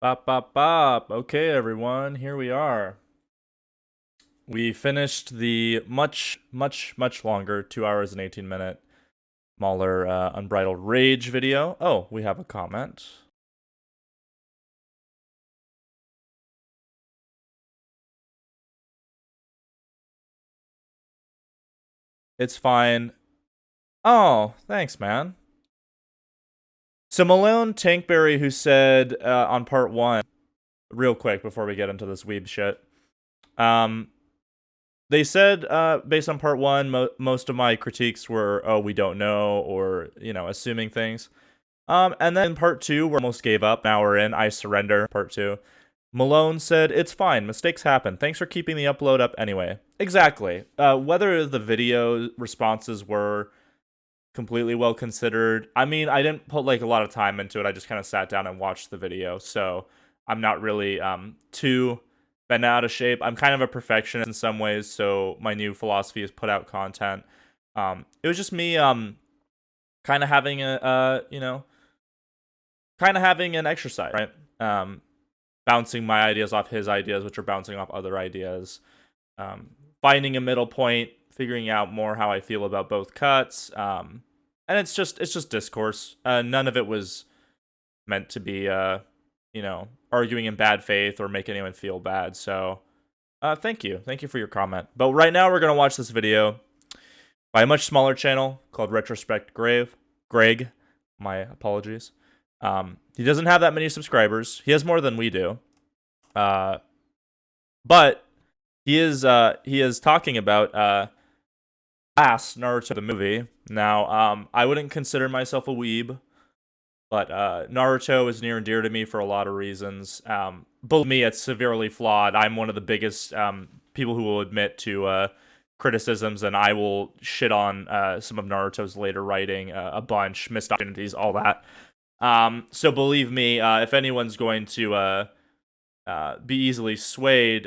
Bop, bop, bop. Okay, everyone, here we are. We finished the much longer 2 hours and 18-minute Mauler Unbridled Rage video. Oh, we have a comment. It's fine. Oh, thanks, man. So Malone Tankberry, who said on part 1, real quick before we get into this weeb shit, they said, based on part 1, most of my critiques were, oh, we don't know, or, assuming things. And then part 2, we almost gave up. Now we're in I Surrender, part 2. Malone said, it's fine, mistakes happen. Thanks for keeping the upload up anyway. Exactly. Whether the video responses were completely well considered, I mean, I didn't put a lot of time into it. I just kind of sat down and watched the video, so I'm not really too bent out of shape. I'm kind of a perfectionist in some ways, so my new philosophy is put out content. It was just me kind of having having an exercise, right? Bouncing my ideas off his ideas, which are bouncing off other ideas. Finding a middle point, figuring out more how I feel about both cuts. And it's just discourse. None of it was meant to be, arguing in bad faith or make anyone feel bad. So, thank you for your comment. But right now, we're gonna watch this video by a much smaller channel called RetrospectGreg's. My apologies. He doesn't have that many subscribers. He has more than we do. But he is talking about last Naruto the movie. Now, I wouldn't consider myself a weeb, but Naruto is near and dear to me for a lot of reasons. Believe me, it's severely flawed. I'm one of the biggest people who will admit to criticisms, and I will shit on some of Naruto's later writing a bunch, missed opportunities, all that. So believe me, if anyone's going to be easily swayed,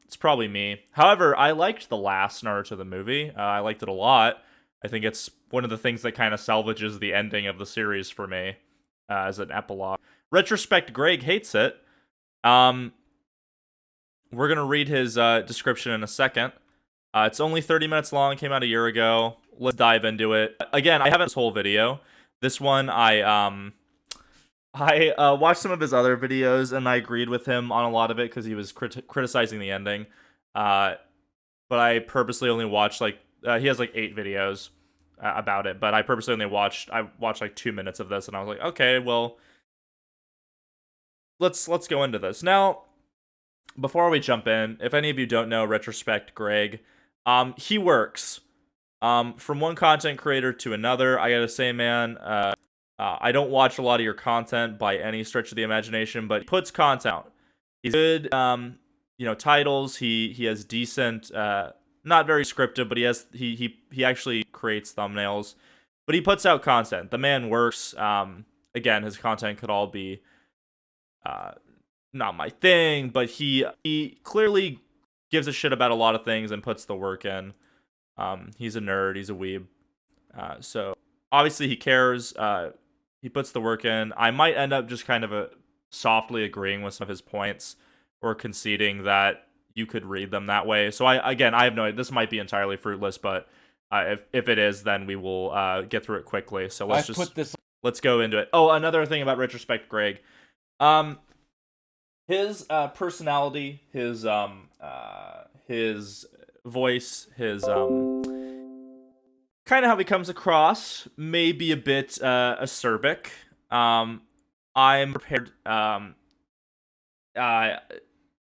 it's probably me. However, I liked the last Naruto the movie. I liked it a lot. I think it's one of the things that kind of salvages the ending of the series for me as an epilogue. Retrospect Greg hates it. We're gonna read his description in a second. It's only 30 minutes long, came out a year ago. Let's dive into it. Again, I haven't this whole video. This one, I watched some of his other videos, and I agreed with him on a lot of it because he was criticizing the ending. But I purposely only watched, he has 8 videos about it, but I purposely only watched 2 minutes of this, and I was like, okay, well, let's go into this. Now, before we jump in, if any of you don't know Retrospect Greg, he works from one content creator to another. I gotta say, man, I don't watch a lot of your content by any stretch of the imagination, but he puts content out. He's good, titles. He has decent, not very scripted, but he actually creates thumbnails. But he puts out content. The man works. Again, his content could all be not my thing, but he clearly gives a shit about a lot of things and puts the work in. He's a nerd. He's a weeb. So obviously he cares. He puts the work in. I might end up just kind of softly agreeing with some of his points or conceding that you could read them that way. So I have no idea. This might be entirely fruitless, but if it is, then we will get through it quickly. So let's go into it. Oh, another thing about Retrospect Greg. His personality, his voice, his kind of how he comes across may be a bit acerbic. I'm prepared.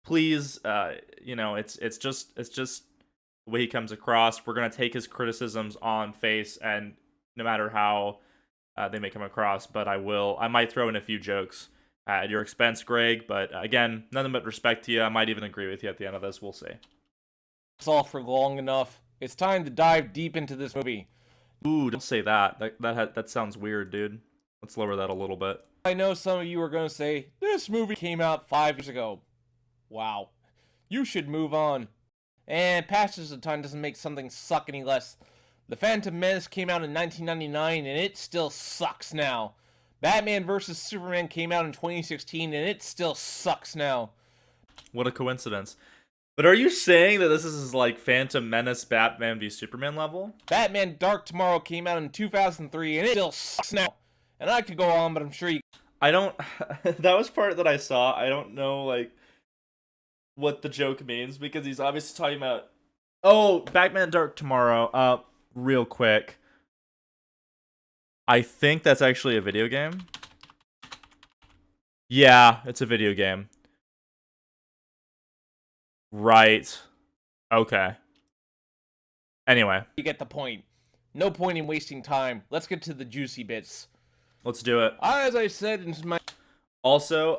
Please, it's just the way he comes across. We're gonna take his criticisms on face, and no matter how they may come across, but I might throw in a few jokes at your expense, Greg. But again, nothing but respect to you. I might even agree with you at the end of this. We'll see. It's all for long enough. It's time to dive deep into this movie. Ooh, don't say that. That sounds weird, dude. Let's lower that a little bit. I know some of you are going to say, this movie came out 5 years ago. Wow. You should move on. And passage of time doesn't make something suck any less. The Phantom Menace came out in 1999, and it still sucks now. Batman vs. Superman came out in 2016 and it still sucks now. What a coincidence. But are you saying that this is like Phantom Menace Batman v Superman level? Batman Dark Tomorrow came out in 2003 and it still sucks now. And I could go on, but I'm sure you... I don't... that was part that I saw. I don't know, like, what the joke means, because he's obviously talking about... Oh, Batman Dark Tomorrow. Real quick. I think that's actually a video game. Yeah, it's a video game. Right. Okay. Anyway. You get the point. No point in wasting time. Let's get to the juicy bits. Let's do it. As I said in my... Also,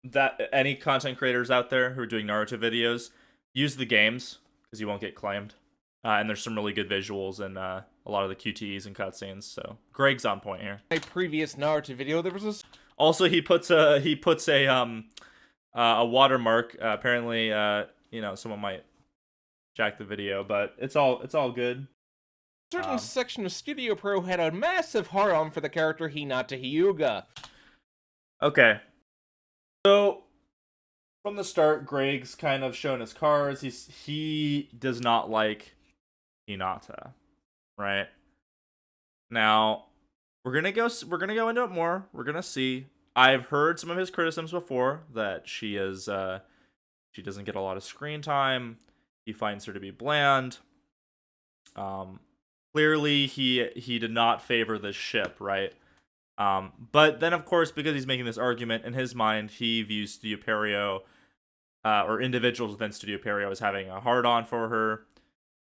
that any content creators out there who are doing Naruto videos, use the games, because you won't get claimed. And there's some really good visuals and a lot of the QTEs and cutscenes, so Greg's on point here. My previous Naruto video, there was a... Also, he puts a watermark. Apparently, you know, someone might jack the video, but it's all good. Certain section of Studio Pro had a massive hard-on for the character Hinata Hyuga. Okay. So, from the start, Greg's kind of shown his cards. He does not like Hinata, right? Now, we're gonna go into it more. We're gonna see. I've heard some of his criticisms before, that she doesn't get a lot of screen time. He finds her to be bland. Clearly, he did not favor this ship, right? But then, of course, because he's making this argument, in his mind, he views Studio Perio, or individuals within Studio Perio, as having a hard-on for her.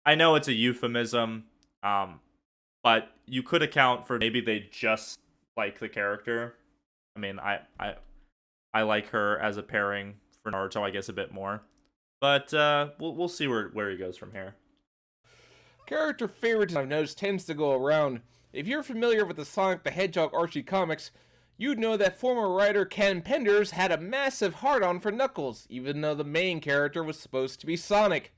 I know it's a euphemism, but you could account for maybe they just like the character. I mean, I like her as a pairing for Naruto, I guess, a bit more. But we'll see where he goes from here. Character favoritism, I've noticed, tends to go around. If you're familiar with the Sonic the Hedgehog Archie comics, you'd know that former writer Ken Penders had a massive hard-on for Knuckles, even though the main character was supposed to be Sonic.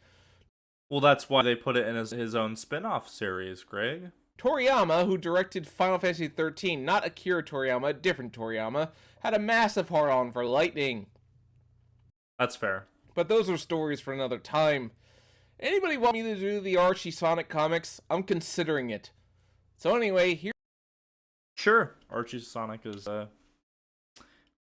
Well, that's why they put it in his own spin-off series, Greg. Toriyama, who directed Final Fantasy XIII, not Akira Toriyama, a different Toriyama, had a massive hard-on for Lightning. That's fair. But those are stories for another time. Anybody want me to do the Archie Sonic comics? I'm considering it. So anyway, here... Sure. Archie Sonic is, well,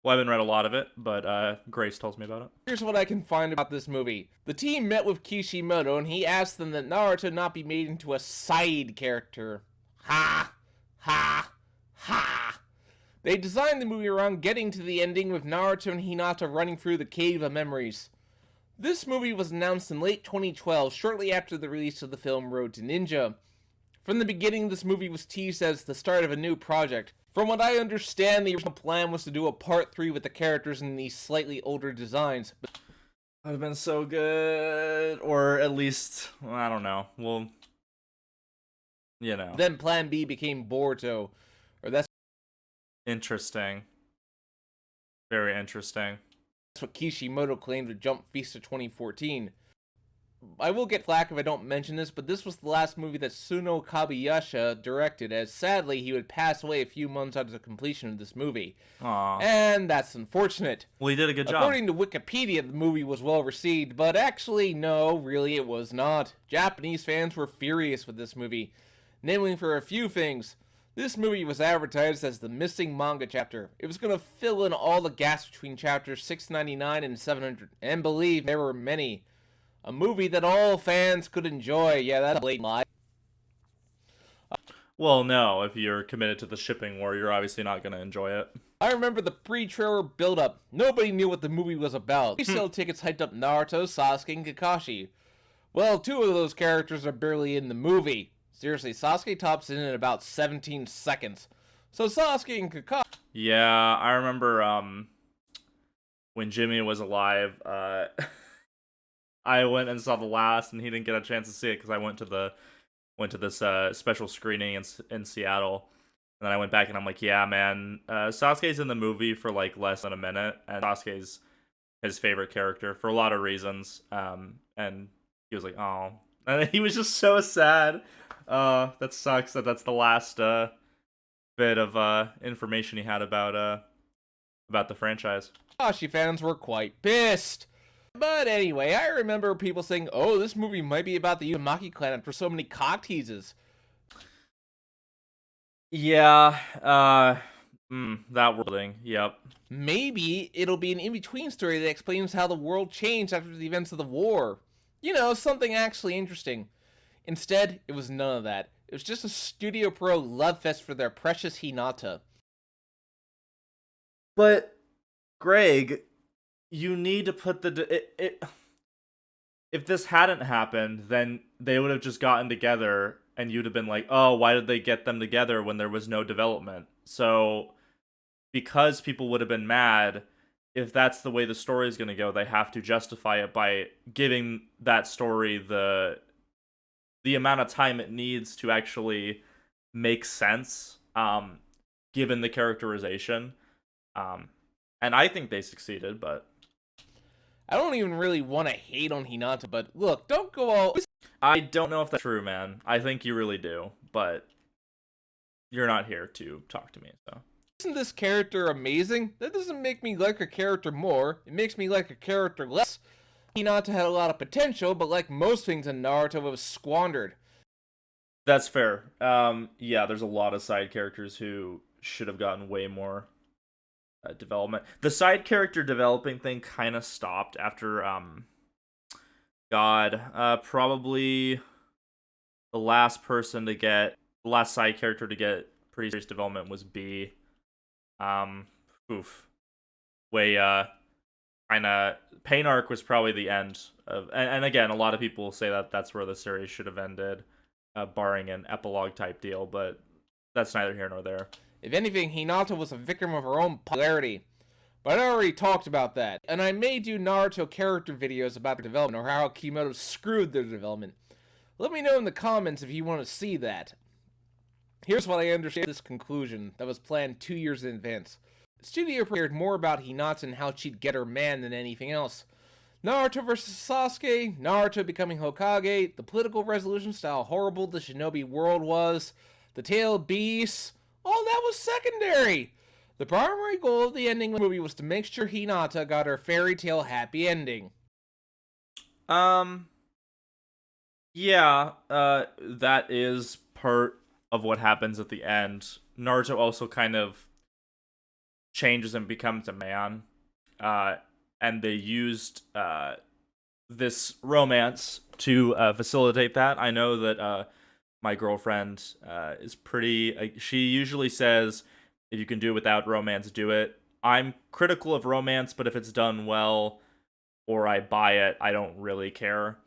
I haven't read a lot of it, but Grace tells me about it. Here's what I can find about this movie. The team met with Kishimoto, and he asked them that Naruto not be made into a side character. Ha! Ha! Ha! They designed the movie around getting to the ending with Naruto and Hinata running through the Cave of Memories. This movie was announced in late 2012, shortly after the release of the film Road to Ninja. From the beginning, this movie was teased as the start of a new project. From what I understand, the original plan was to do a part 3 with the characters in these slightly older designs. But that would have been so good. Or at least, I don't know. Well, you know. Then plan B became Boruto. Or that's interesting. Very interesting. That's what Kishimoto claimed with Jump Feast of 2014. I will get flack if I don't mention this, but this was the last movie that Suno Kabayasha directed, as sadly he would pass away a few months after the completion of this movie. Aww. And that's unfortunate. Well, he did a good job. According to Wikipedia, the movie was well received, but actually, no, really it was not. Japanese fans were furious with this movie, namely for a few things. This movie was advertised as the missing manga chapter. It was going to fill in all the gaps between chapters 699 and 700, and believe there were many. A movie that all fans could enjoy. Yeah, that's a blatant lie. Well, no, if you're committed to the shipping war, you're obviously not going to enjoy it. I remember the pre-trailer build-up. Nobody knew what the movie was about. Pre-sale tickets hyped up Naruto, Sasuke, and Kakashi. Well, 2 of those characters are barely in the movie. Seriously, Sasuke tops in about 17 seconds. So Sasuke and Kakashi... Yeah, I remember when Jimmy was alive, I went and saw the last, and he didn't get a chance to see it because I went to this special screening in Seattle, and then I went back and I'm like, yeah, man, Sasuke's in the movie for like less than a minute, and Sasuke's his favorite character for a lot of reasons. And he was like, oh, and he was just so sad. That sucks that that's the last bit of information he had about the franchise. Kakashi fans were quite pissed. But anyway, I remember people saying, oh, this movie might be about the Uzumaki clan after so many cock teases. Yeah, that worlding, yep. Maybe it'll be an in-between story that explains how the world changed after the events of the war. You know, something actually interesting. Instead, it was none of that. It was just a Studio Pro love fest for their precious Hinata. But, Greg, you need to put if this hadn't happened, then they would have just gotten together, and you'd have been like, oh, why did they get them together when there was no development? So, because people would have been mad, if that's the way the story is going to go, they have to justify it by giving that story the amount of time it needs to actually make sense, given the characterization. And I think they succeeded, but I don't even really want to hate on Hinata, but look, don't go all... I don't know if that's true, man. I think you really do, but you're not here to talk to me, so. Isn't this character amazing? That doesn't make me like a character more. It makes me like a character less. Hinata had a lot of potential, but like most things in Naruto, it was squandered. That's fair. Yeah, there's a lot of side characters who should have gotten way more development. The side character developing thing kind of stopped after, probably the last side character to get pretty serious development was B. Kind of Pain arc was probably the end of, and again, a lot of people say that that's where the series should have ended, barring an epilogue type deal, but that's neither here nor there. If anything, Hinata was a victim of her own popularity. But I already talked about that, and I may do Naruto character videos about their development or how Kimoto screwed their development. Let me know in the comments if you want to see that. Here's what I understand this conclusion that was planned 2 years in advance. The studio cared more about Hinata and how she'd get her man than anything else. Naruto versus Sasuke, Naruto becoming Hokage, the political resolution style horrible the shinobi world was, the tailed beasts, all that was secondary. The primary goal of the ending of the movie was to make sure Hinata got her fairy tale happy ending. Yeah, that is part of what happens at the end. Naruto also kind of changes and becomes a man, and they used this romance to facilitate that. I know that my girlfriend is pretty... she usually says, if you can do it without romance, do it. I'm critical of romance, but if it's done well or I buy it, I don't really care.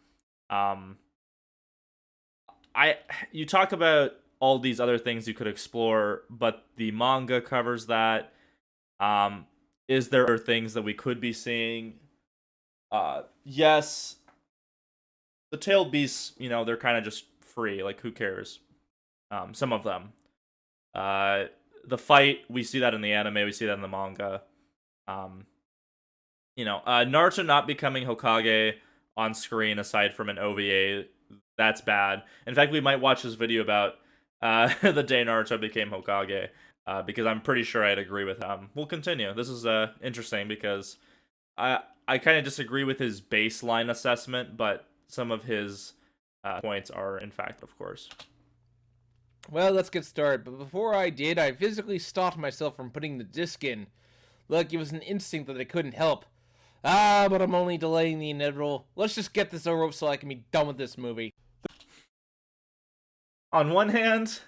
You talk about all these other things you could explore, but the manga covers that. Is there things that we could be seeing? Yes. The tailed beasts, they're kind of just free. Like, who cares? Some of them. The fight, we see that in the anime, we see that in the manga. Naruto not becoming Hokage on screen aside from an OVA, that's bad. In fact, we might watch this video about the day Naruto became Hokage, because I'm pretty sure I'd agree with him. We'll continue. This is interesting because I kind of disagree with his baseline assessment, but some of his points are, in fact, of course. Well, let's get started, but before I did, I physically stopped myself from putting the disc in. Look, it was an instinct that I couldn't help. But I'm only delaying the inevitable. Let's just get this over with so I can be done with this movie. On one hand,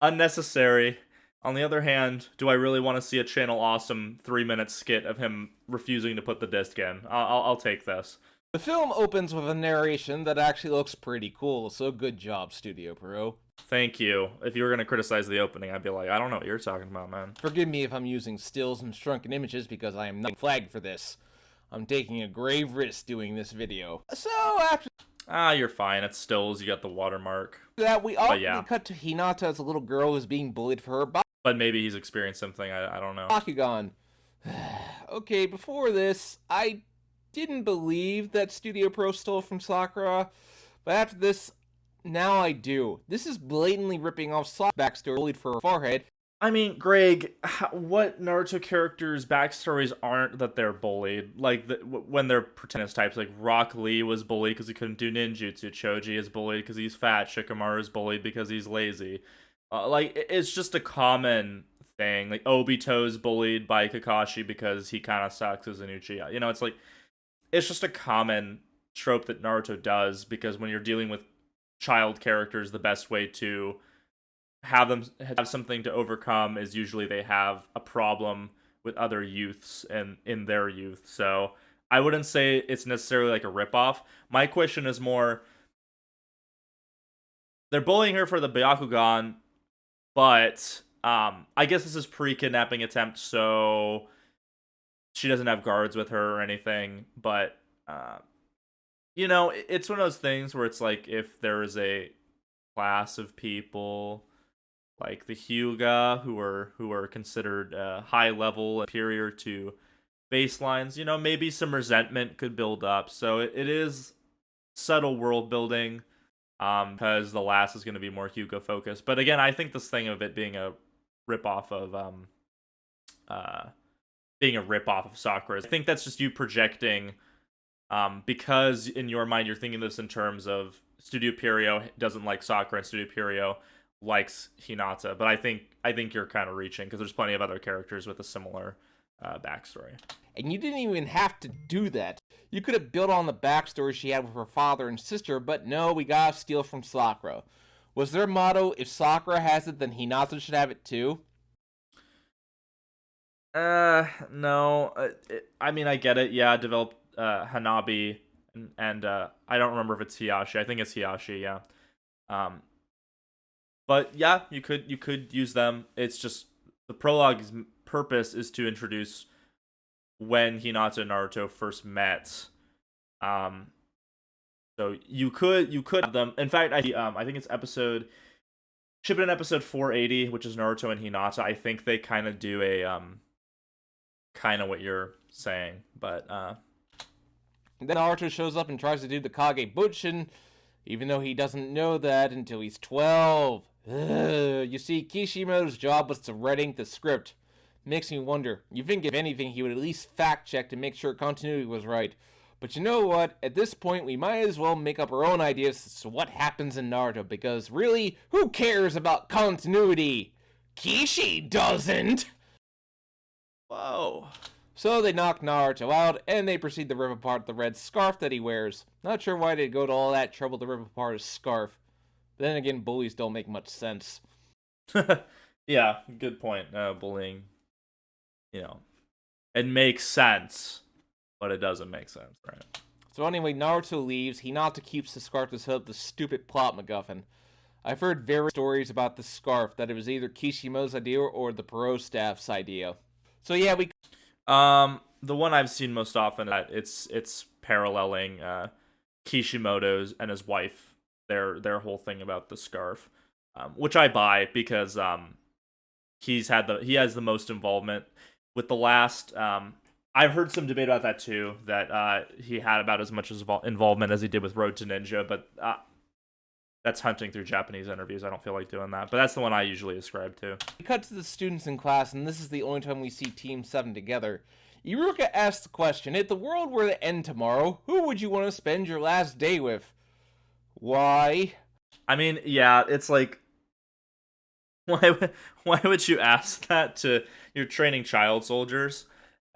unnecessary. On the other hand, do I really want to see a Channel Awesome 3-minute skit of him refusing to put the disc in? I'll take this. The film opens with a narration that actually looks pretty cool, so good job, Studio Pro. Thank you. If you were going to criticize the opening, I'd be like, I don't know what you're talking about, man. Forgive me if I'm using stills and shrunken images because I am not flagged for this. I'm taking a grave risk doing this video. So after you're fine. It's stills. You got the watermark. that, we ultimately cut to Hinata as a little girl who's being bullied for her But maybe he's experienced something. I don't know. Bakugan. Okay, before this, I didn't believe that Studio Pro stole from Sakura, but after this, now I do. This is blatantly ripping off Sakura's backstory, bullied for her forehead, I mean, Greg, what Naruto characters' backstories aren't that they're bullied? Like when they're protagonist types, like Rock Lee was bullied because he couldn't do ninjutsu. Choji is bullied because he's fat. Shikamaru is bullied because he's lazy. It's just a common thing. Like Obito's bullied by Kakashi because he kind of sucks as an Uchiha. You know, it's like it's just a common trope that Naruto does because when you're dealing with child characters, the best way to have them have something to overcome is usually they have a problem with other youths and in their youth. So I wouldn't say it's necessarily like a ripoff. My question is more they're bullying her for the Byakugan, but I guess this is pre-kidnapping attempt, so she doesn't have guards with her or anything. But you know, it's one of those things where it's like if there is a class of people like the Hyuga who are considered high level superior to baselines, you know, maybe some resentment could build up. So it is subtle world building because the last is going to be more Hyuga focused. But again, I think this thing of it being a ripoff of uh Sakura, I think that's just you projecting because in your mind you're thinking this in terms of Studio Pierrot doesn't like Sakura and Studio Pierrot likes Hinata, but I think you're kind of reaching because there's plenty of other characters with a similar backstory. And you didn't even have to do that. You could have built on the backstory she had with her father and sister, but no, we gotta steal from Sakura. Was their motto, if Sakura has it, then Hinata should have it too? No. I mean, I get it. Yeah, develop Hanabi and I don't remember if it's Hiyashi. I think it's Hiyashi. Yeah. Um, but yeah, you could use them. It's just the prologue's purpose is to introduce when Hinata and Naruto first met. Um, so you could have them. In fact, I think it's Shippuden episode 480, which is Naruto and Hinata. I think they kind of do a kind of what you're saying, but Then Naruto shows up and tries to do the Kage Bunshin, even though he doesn't know that until he's 12. Ugh. You see, Kishimoto's job was to writing the script. Makes me wonder. You think if anything, he would at least fact check to make sure continuity was right. But you know what? At this point, we might as well make up our own ideas as to what happens in Naruto, because really, who cares about continuity? Kishi doesn't! whoa. So they knock Naruto out, and they proceed to rip apart the red scarf that he wears. Not sure why they'd go to all that trouble to rip apart his scarf. But then again, bullies don't make much sense. Yeah, good point. Bullying, you know, it makes sense, but it doesn't make sense, right? So anyway, Naruto leaves. Hinata keeps the scarf to set up the stupid plot MacGuffin. I've heard various stories about the scarf, that it was either Kishimoto's idea or the Perot staff's idea. So yeah, The one I've seen most often, it's paralleling Kishimoto's and his wife, their whole thing about the scarf, which I buy because he has the most involvement with the last. I've heard some debate about that too, that he had about as much involvement as he did with Road to Ninja, but that's hunting through Japanese interviews. I don't feel like doing that, but that's the one I usually ascribe to. we cut to the students in class, and this is the only time we see Team 7 together. Iruka asks the question, if the world were to end tomorrow, who would you want to spend your last day with? Why? I mean, yeah, it's like, why would you ask that to? You're training child soldiers.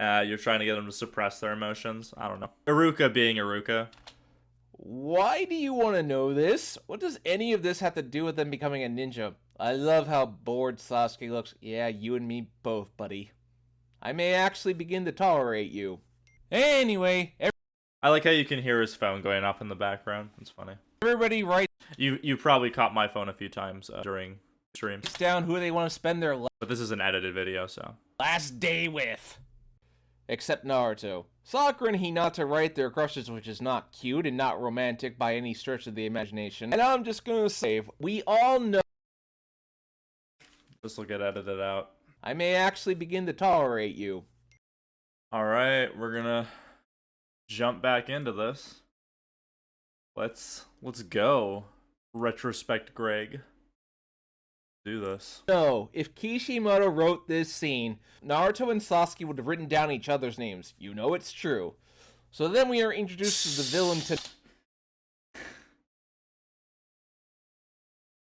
You're trying to get them to suppress their emotions. I don't know. Iruka being Iruka. Why do you want to know this? What does any of this have to do with them becoming a ninja? I love how bored Sasuke looks. Yeah, you and me both, buddy. I may actually begin to tolerate you. Anyway, I like how you can hear his phone going off in the background. It's funny. everybody writes You probably caught my phone a few times during stream, down who they want to spend their but this is an edited video, so. last day with. Except Naruto. Sakura and Hinata write their crushes, which is not cute and not romantic by any stretch of the imagination. And I'm just gonna say, we all know This will get edited out. I may actually begin to tolerate you. All right, we're gonna jump back into this. Let's go. Retrospect Greg. do this. No, if Kishimoto wrote this scene, Naruto and Sasuke would have written down each other's names. You know it's true. So then we are introduced to the villain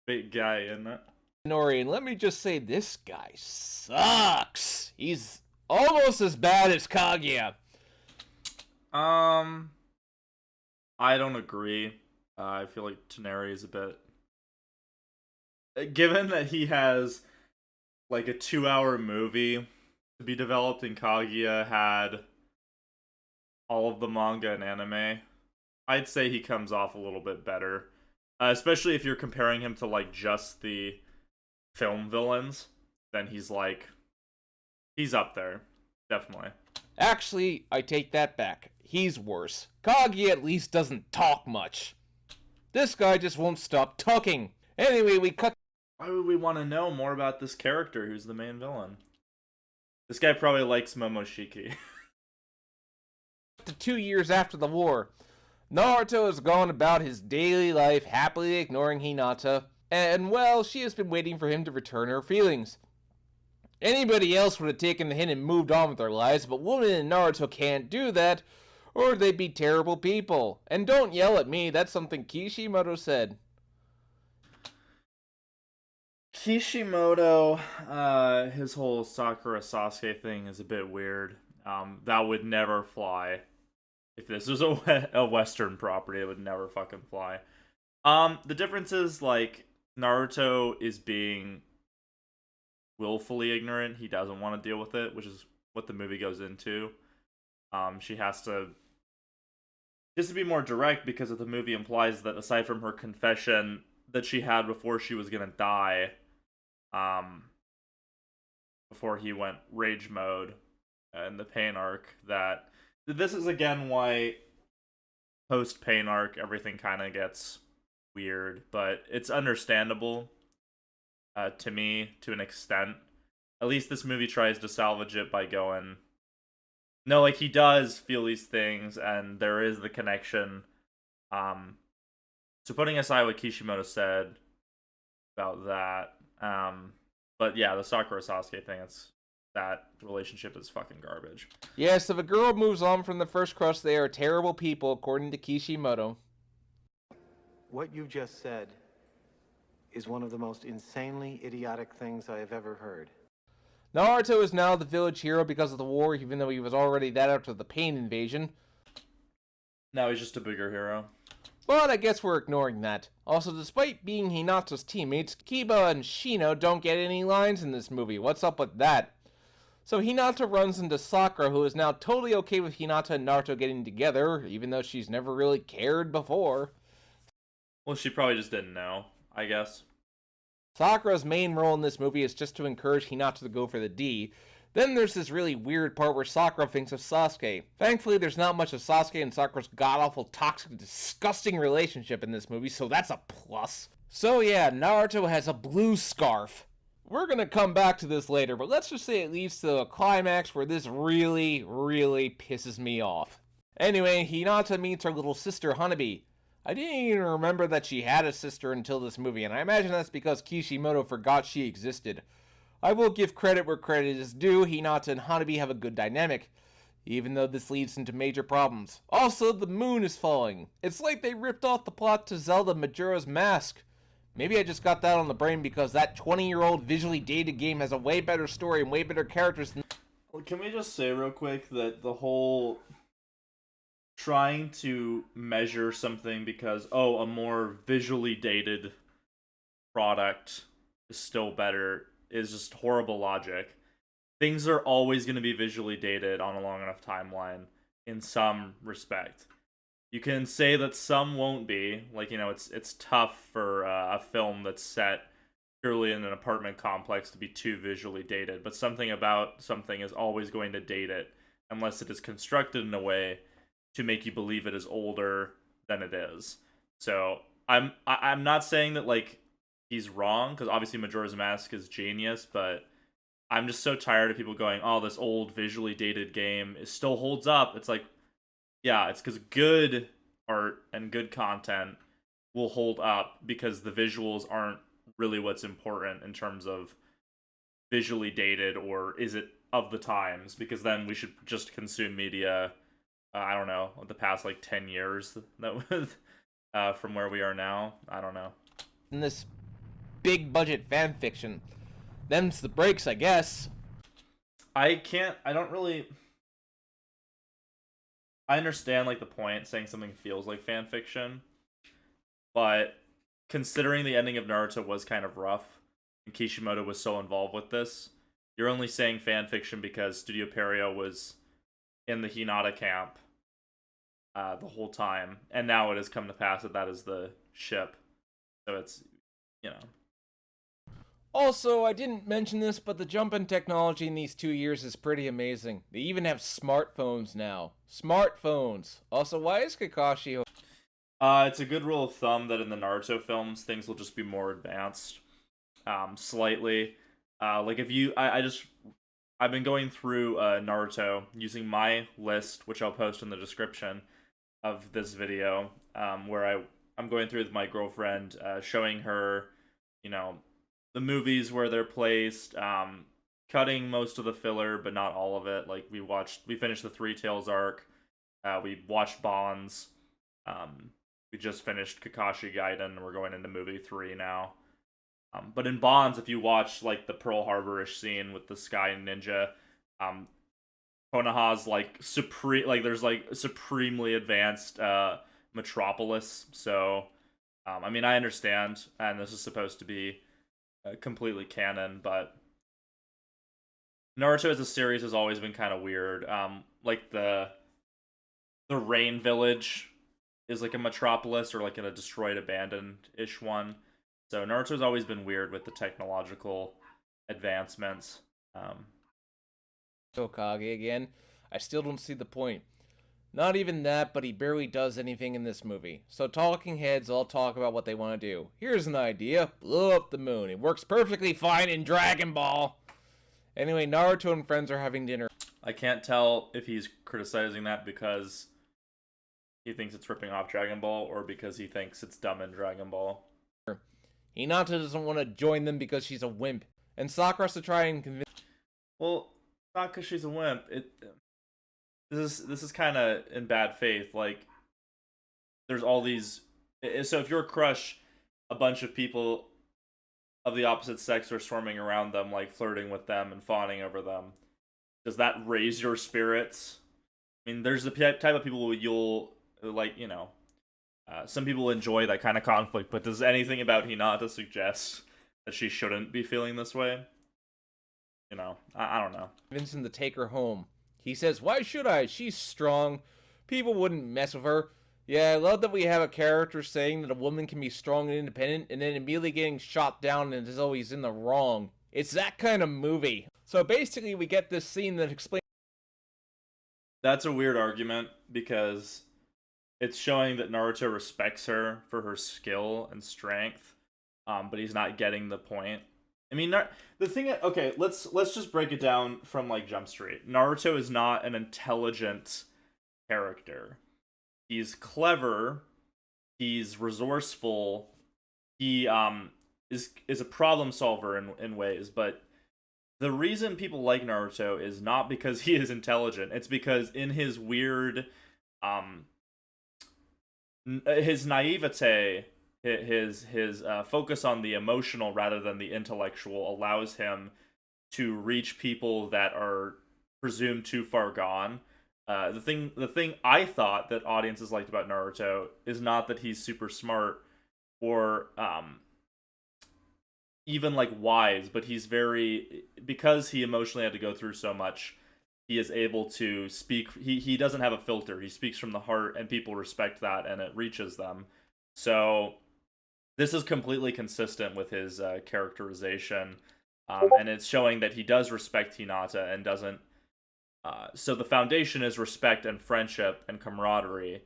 Big guy, isn't it? Nori, and let me just say, this guy sucks. He's almost as bad as Kaguya. I don't agree. I feel like Toneri is a bit... Given that he has, like, a 2-hour movie to be developed and Kaguya had all of the manga and anime, I'd say he comes off a little bit better. Especially if you're comparing him to, like, just the film villains, then he's up there. Definitely. Actually, I take that back. He's worse. Kaguya at least doesn't talk much. This guy just won't stop talking. Anyway, we cut... Why would we want to know more about this character who's the main villain? This guy probably likes Momoshiki. to 2 years after the war. Naruto has gone about his daily life happily ignoring Hinata, and well, she has been waiting for him to return her feelings. Anybody else would have taken the hint and moved on with their lives, but women in Naruto can't do that, or they'd be terrible people. And don't yell at me, that's something Kishimoto said. Kishimoto, his whole Sakura Sasuke thing is a bit weird. That would never fly. If this was a Western property, it would never fucking fly. The difference is, like, Naruto is being willfully ignorant. He doesn't want to deal with it, which is what the movie goes into. She has to... Just to be more direct, because the movie implies that aside from her confession that she had before she was gonna die, before he went rage mode in the pain arc, that this is again why post pain arc everything kind of gets weird, but it's understandable to me to an extent. At least this movie tries to salvage it by going, no, like, he does feel these things and there is the connection. So putting aside what Kishimoto said about that, but yeah, the Sakura Sasuke thing, that relationship is fucking garbage. Yes, if a girl moves on from the first crush, they are terrible people, according to Kishimoto. What you just said is one of the most insanely idiotic things I have ever heard. Naruto is now the village hero because of the war, even though he was already that after the Pain invasion. Now he's just a bigger hero. But I guess we're ignoring that. Also, despite being Hinata's teammates, Kiba and Shino don't get any lines in this movie. What's up with that? So Hinata runs into Sakura, who is now totally okay with Hinata and Naruto getting together, even though she's never really cared before. Well, she probably just didn't know, I guess. Sakura's main role in this movie is just to encourage Hinata to go for the D. Then there's this really weird part where Sakura thinks of Sasuke. Thankfully, there's not much of Sasuke and Sakura's god-awful, toxic, disgusting relationship in this movie, so that's a plus. So yeah, Naruto has a blue scarf. We're gonna come back to this later, but let's just say it leads to a climax where this really, really pisses me off. Anyway, Hinata meets her little sister, Hanabi. I didn't even remember that she had a sister until this movie, and I imagine that's because Kishimoto forgot she existed. I will give credit where credit is due. Hinata and Hanabi have a good dynamic, even though this leads into major problems. Also, the moon is falling. It's like they ripped off the plot to Zelda Majora's Mask. Maybe I just got that on the brain because that 20-year-old visually dated game has a way better story and way better characters than... Well, can we just say real quick that the whole trying to measure something because, oh, a more visually dated product is still better is just horrible logic. Things are always going to be visually dated on a long enough timeline in some respect. You can say that some won't be, like, you know, it's tough for a film that's set purely in an apartment complex to be too visually dated, but something about something is always going to date it unless it is constructed in a way to make you believe it is older than it is. So I'm not saying that, like, he's wrong, because obviously Majora's Mask is genius, but I'm just so tired of people going, oh, this old visually dated game still holds up. It's like, yeah, it's because good art and good content will hold up because the visuals aren't really what's important in terms of visually dated, or is it of the times? Because then we should just consume media, I don't know, the past like 10 years that was from where we are now. I don't know. In this big budget fan fiction, them's the breaks, I guess. I understand like the point, saying something feels like fan fiction, but considering the ending of Naruto was kind of rough and Kishimoto was so involved with this, you're only saying fan fiction because Studio Perio was in the Hinata camp the whole time, and now it has come to pass that that is the ship. So it's, you know. Also, I didn't mention this, but the jump in technology in these 2 years is pretty amazing. They even have smartphones now. Smartphones. Also, why is Kakashi... It's a good rule of thumb that in the Naruto films, things will just be more advanced. Slightly. Like if you... I've been going through Naruto using my list, which I'll post in the description of this video, where I'm going through with my girlfriend, showing her, you know, the movies where they're placed, cutting most of the filler, but not all of it. Like we finished the Three Tails arc, we watched Bonds, we just finished Kakashi Gaiden, and we're going into movie 3 now. But in Bonds, if you watch like the Pearl Harbor-ish scene with the Sky Ninja, Konoha's like there's like supremely advanced metropolis. So, I mean, I understand, and this is supposed to be completely canon, but Naruto as a series has always been kind of weird. Like the Rain Village is like a metropolis, or like in a destroyed, abandoned-ish one. So Naruto's always been weird with the technological advancements. Hokage again. I still don't see the point. Not even that, but he barely does anything in this movie. So talking heads all talk about what they want to do. Here's an idea. Blow up the moon. It works perfectly fine in Dragon Ball. Anyway, Naruto and friends are having dinner. I can't tell if he's criticizing that because he thinks it's ripping off Dragon Ball, or because he thinks it's dumb in Dragon Ball. Hinata doesn't want to join them because she's a wimp. And Sakura has to try and convince... Well, not because she's a wimp. This is kind of in bad faith. Like, there's all these... So if you're a crush, a bunch of people of the opposite sex are swarming around them, like flirting with them and fawning over them. Does that raise your spirits? I mean, there's the type of people you'll, like, you know... some people enjoy that kind of conflict, but does anything about Hinata suggest that she shouldn't be feeling this way? You know, I don't know. Vincent to take her home. He says, why should I? She's strong. People wouldn't mess with her. Yeah, I love that we have a character saying that a woman can be strong and independent, and then immediately getting shot down and is always in the wrong. It's that kind of movie. So basically, we get this scene that explains... That's a weird argument, because it's showing that Naruto respects her for her skill and strength, but he's not getting the point. I mean, the thing... Okay, let's just break it down from, like, Jump Street. Naruto is not an intelligent character. He's clever. He's resourceful. He is a problem solver in ways, but the reason people like Naruto is not because he is intelligent. It's because in his weird... his naivete, his focus on the emotional rather than the intellectual allows him to reach people that are presumed too far gone. The thing I thought that audiences liked about Naruto is not that he's super smart or even like wise, but he's because he emotionally had to go through so much, he is able to speak. He doesn't have a filter. He speaks from the heart, and people respect that, and it reaches them. So this is completely consistent with his characterization, and it's showing that he does respect Hinata and doesn't. So the foundation is respect and friendship and camaraderie,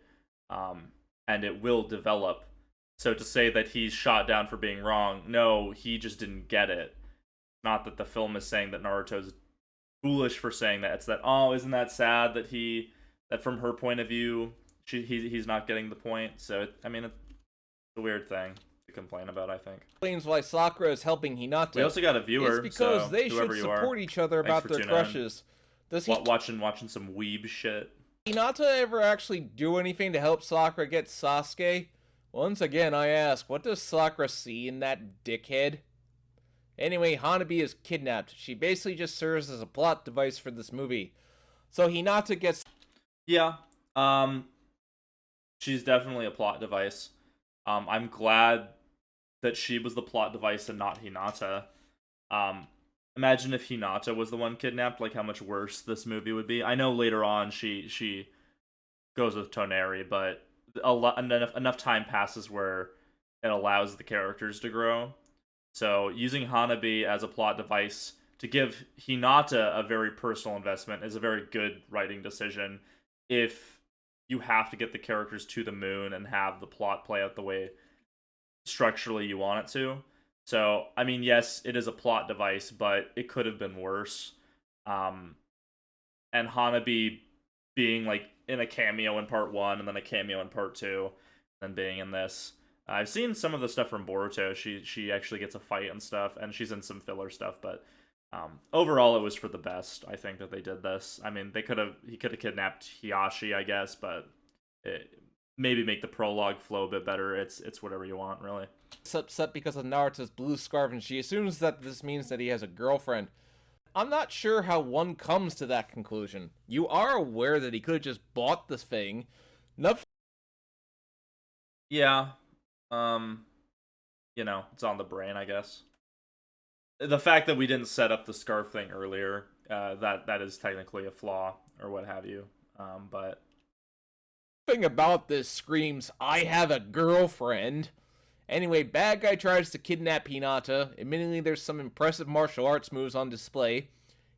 and it will develop. So to say that he's shot down for being wrong, no, he just didn't get it. Not that the film is saying that Naruto's foolish for saying that. It's that, oh, isn't that sad that from her point of view, he's not getting the point. So, it's a weird thing to complain about, I think. Explains why Sakura is helping Hinata. We also got a viewer, It's because so they should whoever you are, support each other thanks about for their tuning in. crushes. Does Watching some weeb shit. Hinata ever actually do anything to help Sakura get Sasuke? Once again, I ask, what does Sakura see in that dickhead? Anyway, Hanabi is kidnapped. She basically just serves as a plot device for this movie. So Hinata gets... Yeah, she's definitely a plot device. I'm glad that she was the plot device and not Hinata. Imagine if Hinata was the one kidnapped, like how much worse this movie would be. I know later on she goes with Toneri, but enough time passes where it allows the characters to grow. So using Hanabi as a plot device to give Hinata a very personal investment is a very good writing decision if you have to get the characters to the moon and have the plot play out the way structurally you want it to. So, I mean, yes, it is a plot device, but it could have been worse. And Hanabi being, like, in a cameo in part 1, and then a cameo in part 2, and then being in this. I've seen some of the stuff from Boruto. She actually gets a fight and stuff, and she's in some filler stuff, but overall it was for the best, I think, that they did this. I mean, he could have kidnapped Hiyashi, I guess, but maybe make the prologue flow a bit better. It's whatever you want, really. It's upset because of Naruto's blue scarf, and she assumes that this means that he has a girlfriend. I'm not sure how one comes to that conclusion. You are aware that he could have just bought this thing. Yeah. You know, it's on the brain, I guess. The fact that we didn't set up the scarf thing earlier, that is technically a flaw, or what have you. But Thing about this screams, I have a girlfriend. Anyway, bad guy tries to kidnap Hinata. Admittedly, there's some impressive martial arts moves on display.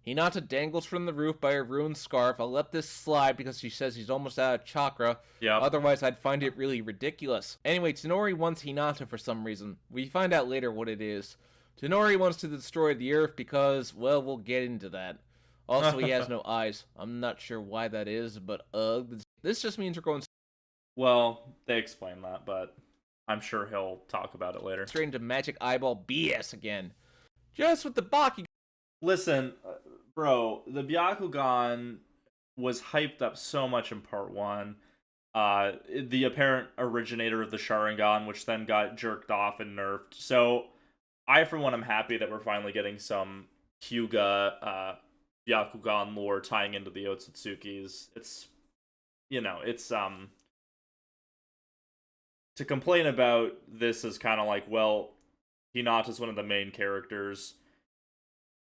Hinata dangles from the roof by her ruined scarf. I'll let this slide because she says he's almost out of chakra. yeah, Otherwise, I'd find it really ridiculous. Anyway, Tonori wants Hinata for some reason. We find out later what it is. Tonori wants to destroy the Earth because, well, we'll get into that. Also, he has no eyes. I'm not sure why that is, but this just means we're going well, they explain that, but I'm sure he'll talk about it later. straight into magic eyeball BS again. Just with the Baki. Listen, bro, the Byakugan was hyped up so much in part 1. The apparent originator of the Sharingan, which then got jerked off and nerfed. So, I, for one, am happy that we're finally getting some Hyuga Byakugan lore tying into the Otsutsukis. It's, you know, it's, to complain about this is kind of like, well, Hinata's one of the main characters.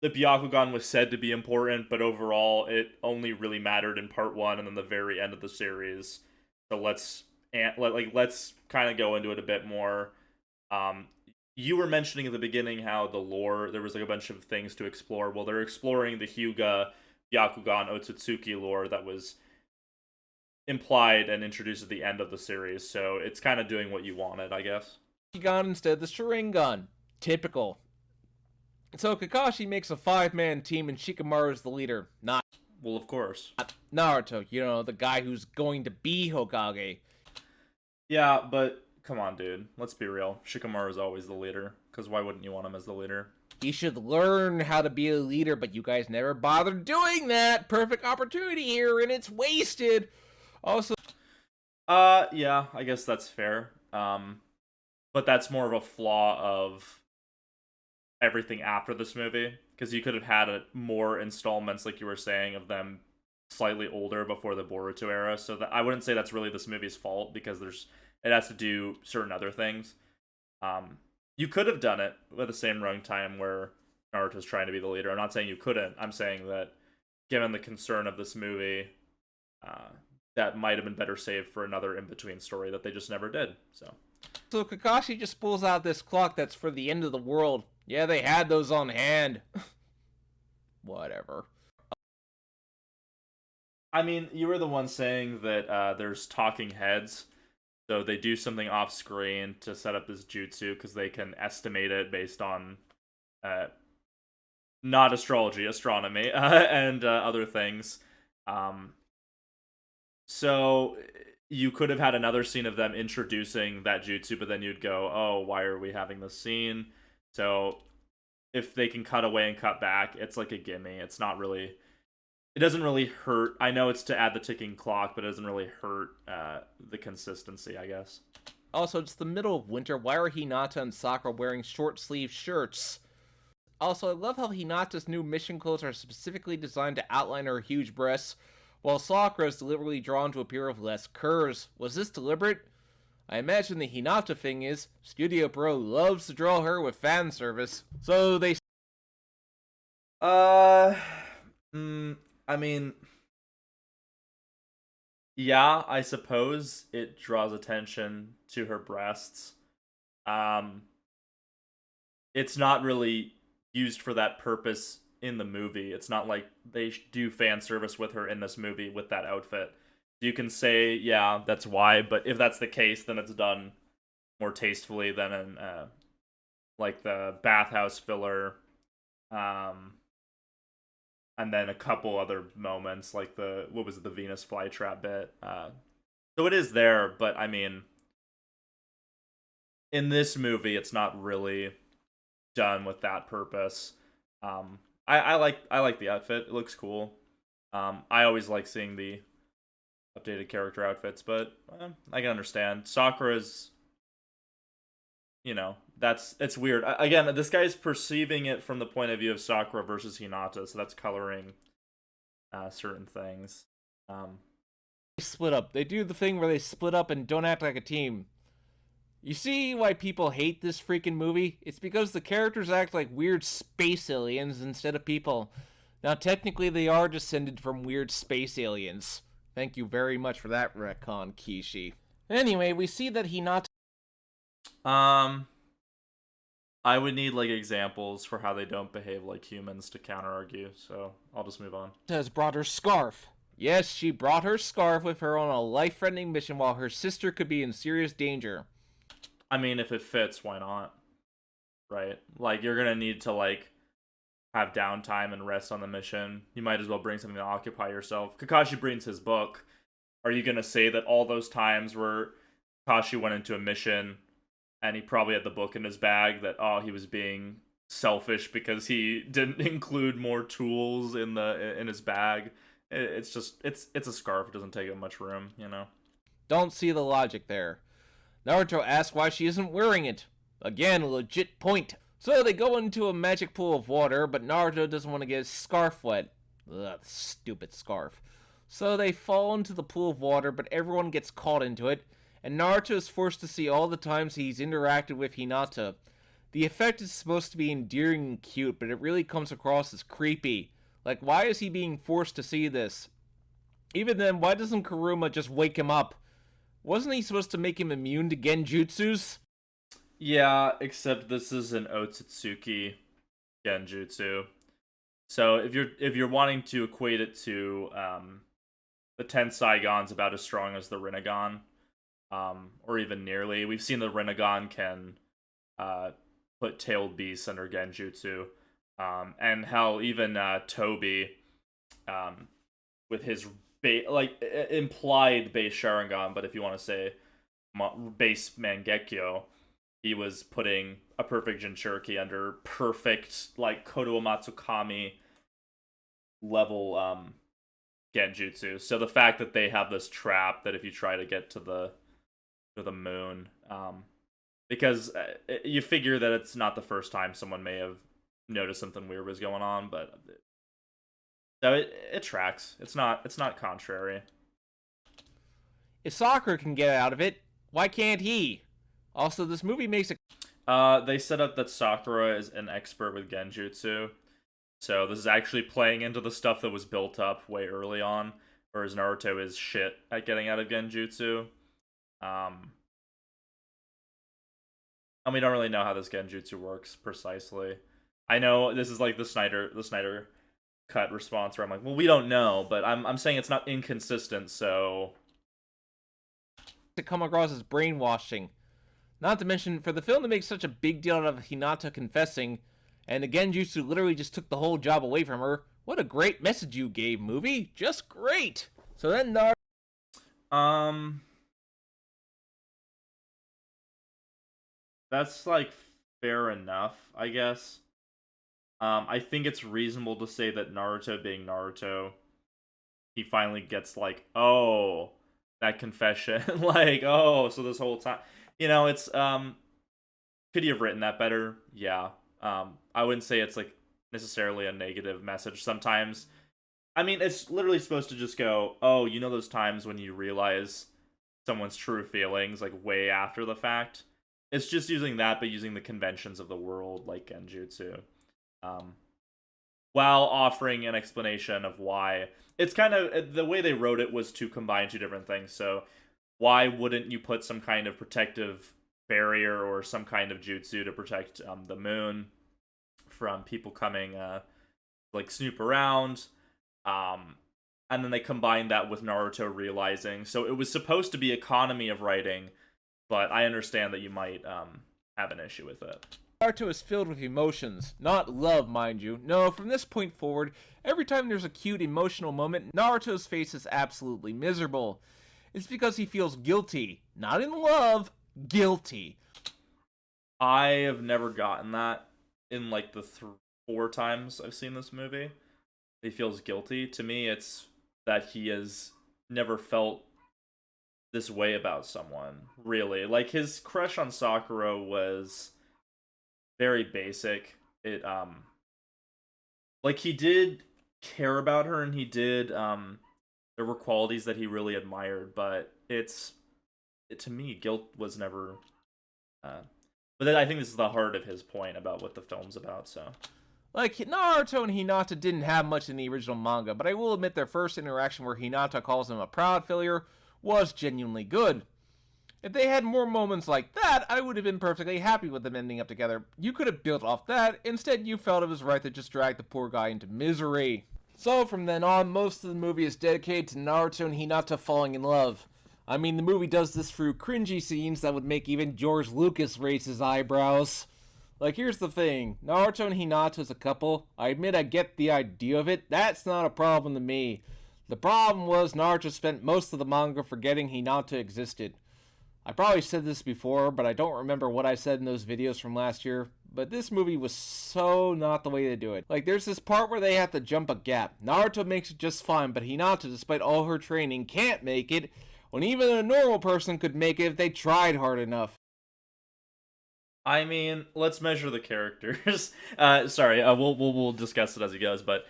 The Byakugan was said to be important, but overall, it only really mattered in part 1 and then the very end of the series. So let's kind of go into it a bit more. You were mentioning at the beginning how the lore, there was like a bunch of things to explore. Well, they're exploring the Hyuga Byakugan Otsutsuki lore that was implied and introduced at the end of the series. So it's kind of doing what you wanted, I guess. Gun instead of the Sharingan. Typical. So Kakashi makes a 5-man team and Shikamaru is the leader. Not Well, of course. Naruto, you know, the guy who's going to be Hokage. Yeah, but come on, dude. Let's be real. Shikamaru is always the leader. Because why wouldn't you want him as the leader? He should learn how to be a leader, but you guys never bothered doing that. Perfect opportunity here, and it's wasted. Also, yeah, I guess that's fair. But that's more of a flaw of everything after this movie, because you could have had more installments, like you were saying, of them slightly older before the Boruto era. So that I wouldn't say that's really this movie's fault, because it has to do certain other things. You could have done it with the same runtime where Naruto's trying to be the leader. I'm not saying you couldn't. I'm saying that given the concern of this movie, that might have been better saved for another in-between story that they just never did. So Kakashi just pulls out this clock that's for the end of the world. Yeah, they had those on hand. Whatever. I mean, you were the one saying that there's talking heads, so they do something off screen to set up this jutsu because they can estimate it based on not astrology, astronomy, and other things. So you could have had another scene of them introducing that jutsu, but then you'd go, oh, why are we having this scene? So if they can cut away and cut back, it's like a gimme. It's not really, it doesn't really hurt. I know it's to add the ticking clock, but it doesn't really hurt the consistency, I guess. Also, it's the middle of winter. Why are Hinata and Sakura wearing short-sleeve shirts? Also, I love how Hinata's new mission clothes are specifically designed to outline her huge breasts, while Sakura is deliberately drawn to appear with less curves. Was this deliberate? I imagine the Hinata thing is, Studio Pro loves to draw her with fan service, so they... I mean... Yeah, I suppose it draws attention to her breasts. It's not really used for that purpose in the movie. It's not like they do fan service with her in this movie with that outfit. You can say, yeah, that's why, but if that's the case, then it's done more tastefully than in, like, the bathhouse filler, and then a couple other moments, like the Venus flytrap bit. So it is there, but I mean, in this movie, it's not really done with that purpose. I like the outfit. It looks cool. I always like seeing the updated character outfits, but I can understand. Sakura's, it's weird. Again, this guy's perceiving it from the point of view of Sakura versus Hinata, so that's coloring certain things. They split up. They do the thing where they split up and don't act like a team. You see why people hate this freaking movie? It's because the characters act like weird space aliens instead of people. Now, technically, they are descended from weird space aliens. Thank you very much for that retcon, Kishi. Anyway, we see that Hinata... I would need, like, examples for how they don't behave like humans to counter-argue, so I'll just move on. ...has brought her scarf. Yes, she brought her scarf with her on a life-threatening mission while her sister could be in serious danger. I mean, if it fits, why not? Right? Like, you're gonna need to, like, have downtime and rest on the mission. You might as well bring something to occupy yourself. Kakashi brings his book. Are you gonna say that all those times where Kakashi went into a mission and he probably had the book in his bag, that, oh, he was being selfish because he didn't include more tools in his bag? It's just, it's a scarf. It doesn't take up much room, Don't see the logic there. Naruto asks why she isn't wearing it. Again, a legit point. So they go into a magic pool of water, but Naruto doesn't want to get his scarf wet. Ugh, stupid scarf. So they fall into the pool of water, but everyone gets caught into it, and Naruto is forced to see all the times he's interacted with Hinata. The effect is supposed to be endearing and cute, but it really comes across as creepy. Like, why is he being forced to see this? Even then, why doesn't Kuruma just wake him up? Wasn't he supposed to make him immune to genjutsus? Yeah, except this is an Otsutsuki genjutsu. So if you're wanting to equate it to the 10 Saigon's about as strong as the Rinnegan, or even nearly. We've seen the Rinnegan can put tailed beasts under genjutsu, and hell, even Toby, with his implied base Sharingan, but if you want to say base Mangekyo, he was putting a perfect Jinchuriki under perfect, like, Kodo Matsukami level genjutsu. So the fact that they have this trap that if you try to get to the moon, because you figure that it's not the first time someone may have noticed something weird was going on, but so it tracks. It's not contrary. If Sakura can get out of it, why can't he? Also, this movie makes it... They set up that Sakura is an expert with genjutsu. So this is actually playing into the stuff that was built up way early on, whereas Naruto is shit at getting out of genjutsu. And we don't really know how this genjutsu works precisely. I know this is like the Snyder cut response where I'm like, well, we don't know, but I'm saying it's not inconsistent, so to come across as brainwashing. Not to mention, for the film to make such a big deal out of Hinata confessing, and the genjutsu literally just took the whole job away from her, what a great message you gave, movie. Just great. So then That's like fair enough, I guess. I think it's reasonable to say that Naruto being Naruto, he finally gets like, oh, that confession, like, oh, so this whole time, it's could you have written that better? Yeah. I wouldn't say it's like necessarily a negative message. Sometimes, I mean, it's literally supposed to just go, oh, those times when you realize someone's true feelings like way after the fact. It's just using that, but using the conventions of the world like genjutsu, um, while offering an explanation of why. It's kind of the way they wrote it was to combine two different things. So why wouldn't you put some kind of protective barrier or some kind of jutsu to protect the moon from people coming like snoop around? And then they combined that with Naruto realizing. So it was supposed to be economy of writing, but I understand that you might have an issue with it. Naruto is filled with emotions, not love, mind you. No, from this point forward, every time there's a cute emotional moment, Naruto's face is absolutely miserable. It's because he feels guilty. Not in love, guilty. I have never gotten that in like the 4 times I've seen this movie. He feels guilty. To me, it's that he has never felt this way about someone, really. Like, his crush on Sakura was very basic. It like, he did care about her, and he did there were qualities that he really admired, but to me, guilt was never but then I think this is the heart of his point about what the film's about. So like, Naruto and Hinata didn't have much in the original manga, but I will admit their first interaction where Hinata calls him a proud failure was genuinely good. If they had more moments like that, I would have been perfectly happy with them ending up together. You could have built off that. Instead, you felt it was right to just drag the poor guy into misery. So from then on, most of the movie is dedicated to Naruto and Hinata falling in love. I mean, the movie does this through cringy scenes that would make even George Lucas raise his eyebrows. Like, here's the thing. Naruto and Hinata as a couple, I admit I get the idea of it. That's not a problem to me. The problem was Naruto spent most of the manga forgetting Hinata existed. I probably said this before, but I don't remember what I said in those videos from last year. But this movie was so not the way to do it. Like, there's this part where they have to jump a gap. Naruto makes it just fine, but Hinata, despite all her training, can't make it, when even a normal person could make it if they tried hard enough. I mean, let's measure the characters. Sorry, we'll discuss it as it goes, but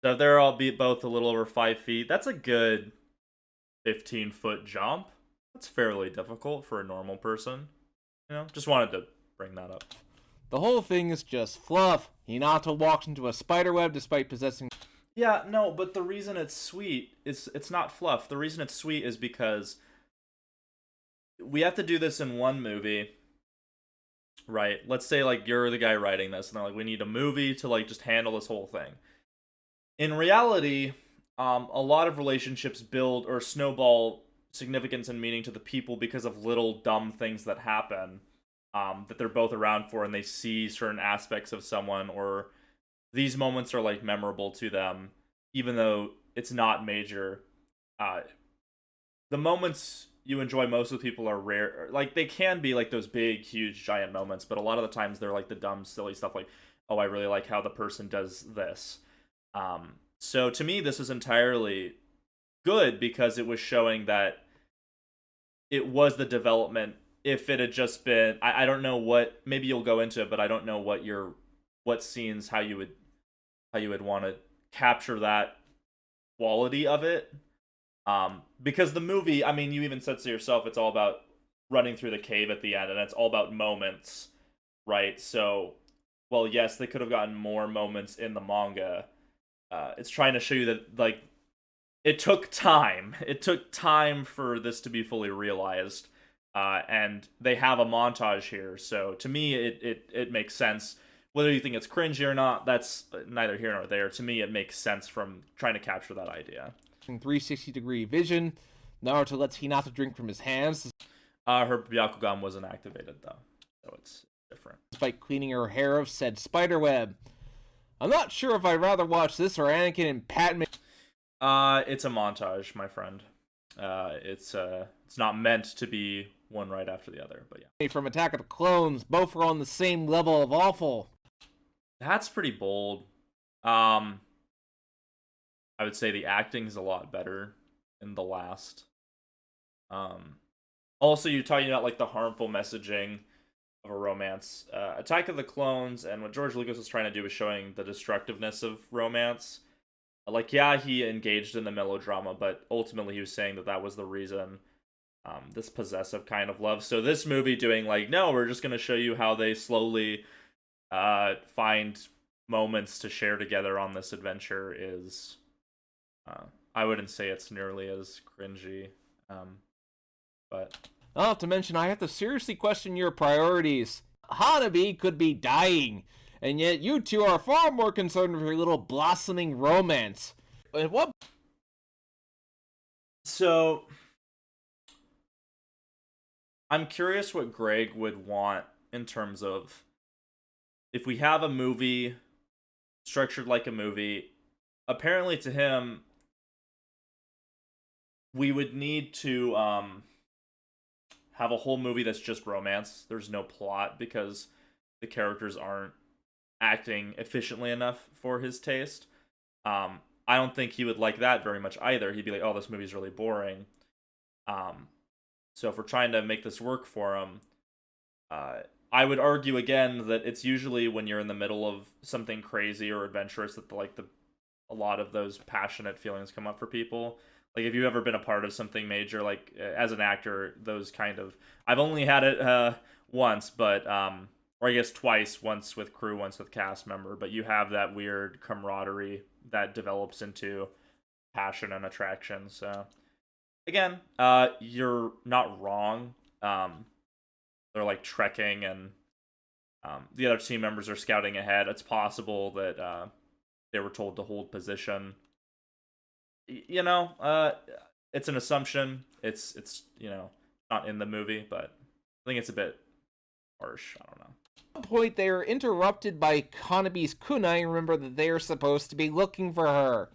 so they're all both a little over 5 feet. That's a good 15-foot jump. That's fairly difficult for a normal person. Just wanted to bring that up. The whole thing is just fluff. Hinata walks into a spiderweb despite possessing... Yeah, no, but the reason it's sweet is it's not fluff. The reason it's sweet is because we have to do this in one movie, right? Let's say, like, you're the guy writing this, and they're like, we need a movie to, like, just handle this whole thing. In reality, a lot of relationships build or snowball significance and meaning to the people because of little dumb things that happen that they're both around for, and they see certain aspects of someone, or these moments are like memorable to them even though it's not major. The moments you enjoy most with people are rare. Like, they can be like those big huge giant moments, but a lot of the times they're like the dumb silly stuff like, oh, I really like how the person does this. So to me, this is entirely good because it was showing that it was the development. If it had just been, I don't know what, maybe you'll go into it, but I don't know what scenes, how you would want to capture that quality of it. Because the movie, I mean, you even said so yourself, it's all about running through the cave at the end, and it's all about moments, right? So, well, yes, they could have gotten more moments in the manga. It's trying to show you that, like, it took time. It took time for this to be fully realized. And they have a montage here, so to me, it makes sense. Whether you think it's cringy or not, that's neither here nor there. To me, it makes sense from trying to capture that idea. 360-degree vision. Naruto lets Hinata drink from his hands. Her Byakugan wasn't activated, though, so it's different. Despite cleaning her hair of said spiderweb. I'm not sure if I'd rather watch this or Anakin and Padme. It's a montage, my friend. It's not meant to be one right after the other, but yeah. From Attack of the Clones, both are on the same level of awful. That's pretty bold. I would say the acting's a lot better in the last. Also, you're talking about like the harmful messaging of a romance. Attack of the Clones and what George Lucas was trying to do was showing the destructiveness of romance. Like, yeah, he engaged in the melodrama, but ultimately he was saying that was the reason. This possessive kind of love. So this movie doing like, no, we're just going to show you how they slowly find moments to share together on this adventure is... I wouldn't say it's nearly as cringy, but... Not to mention, I have to seriously question your priorities. Hanabi could be dying, and yet you two are far more concerned with your little blossoming romance. What? So, I'm curious what Greg would want in terms of if we have a movie structured like a movie. Apparently, to him, we would need to have a whole movie that's just romance. There's no plot because the characters aren't acting efficiently enough for his taste. I don't think he would like that very much either. He'd be like, oh, this movie's really boring. So if we're trying to make this work for him, I would argue again that it's usually when you're in the middle of something crazy or adventurous that a lot of those passionate feelings come up for people. Like, if you've ever been a part of something major, like, as an actor, those kind of... I've only had it once, but... or I guess twice, once with crew, once with cast member, but you have that weird camaraderie that develops into passion and attraction, so... Again, you're not wrong. They're, like, trekking, and the other team members are scouting ahead. It's possible that they were told to hold position. You know, it's an assumption. It's not in the movie, but I think it's a bit harsh. I don't know. At one point, they are interrupted by Hanabi's kunai. Remember that they are supposed to be looking for her.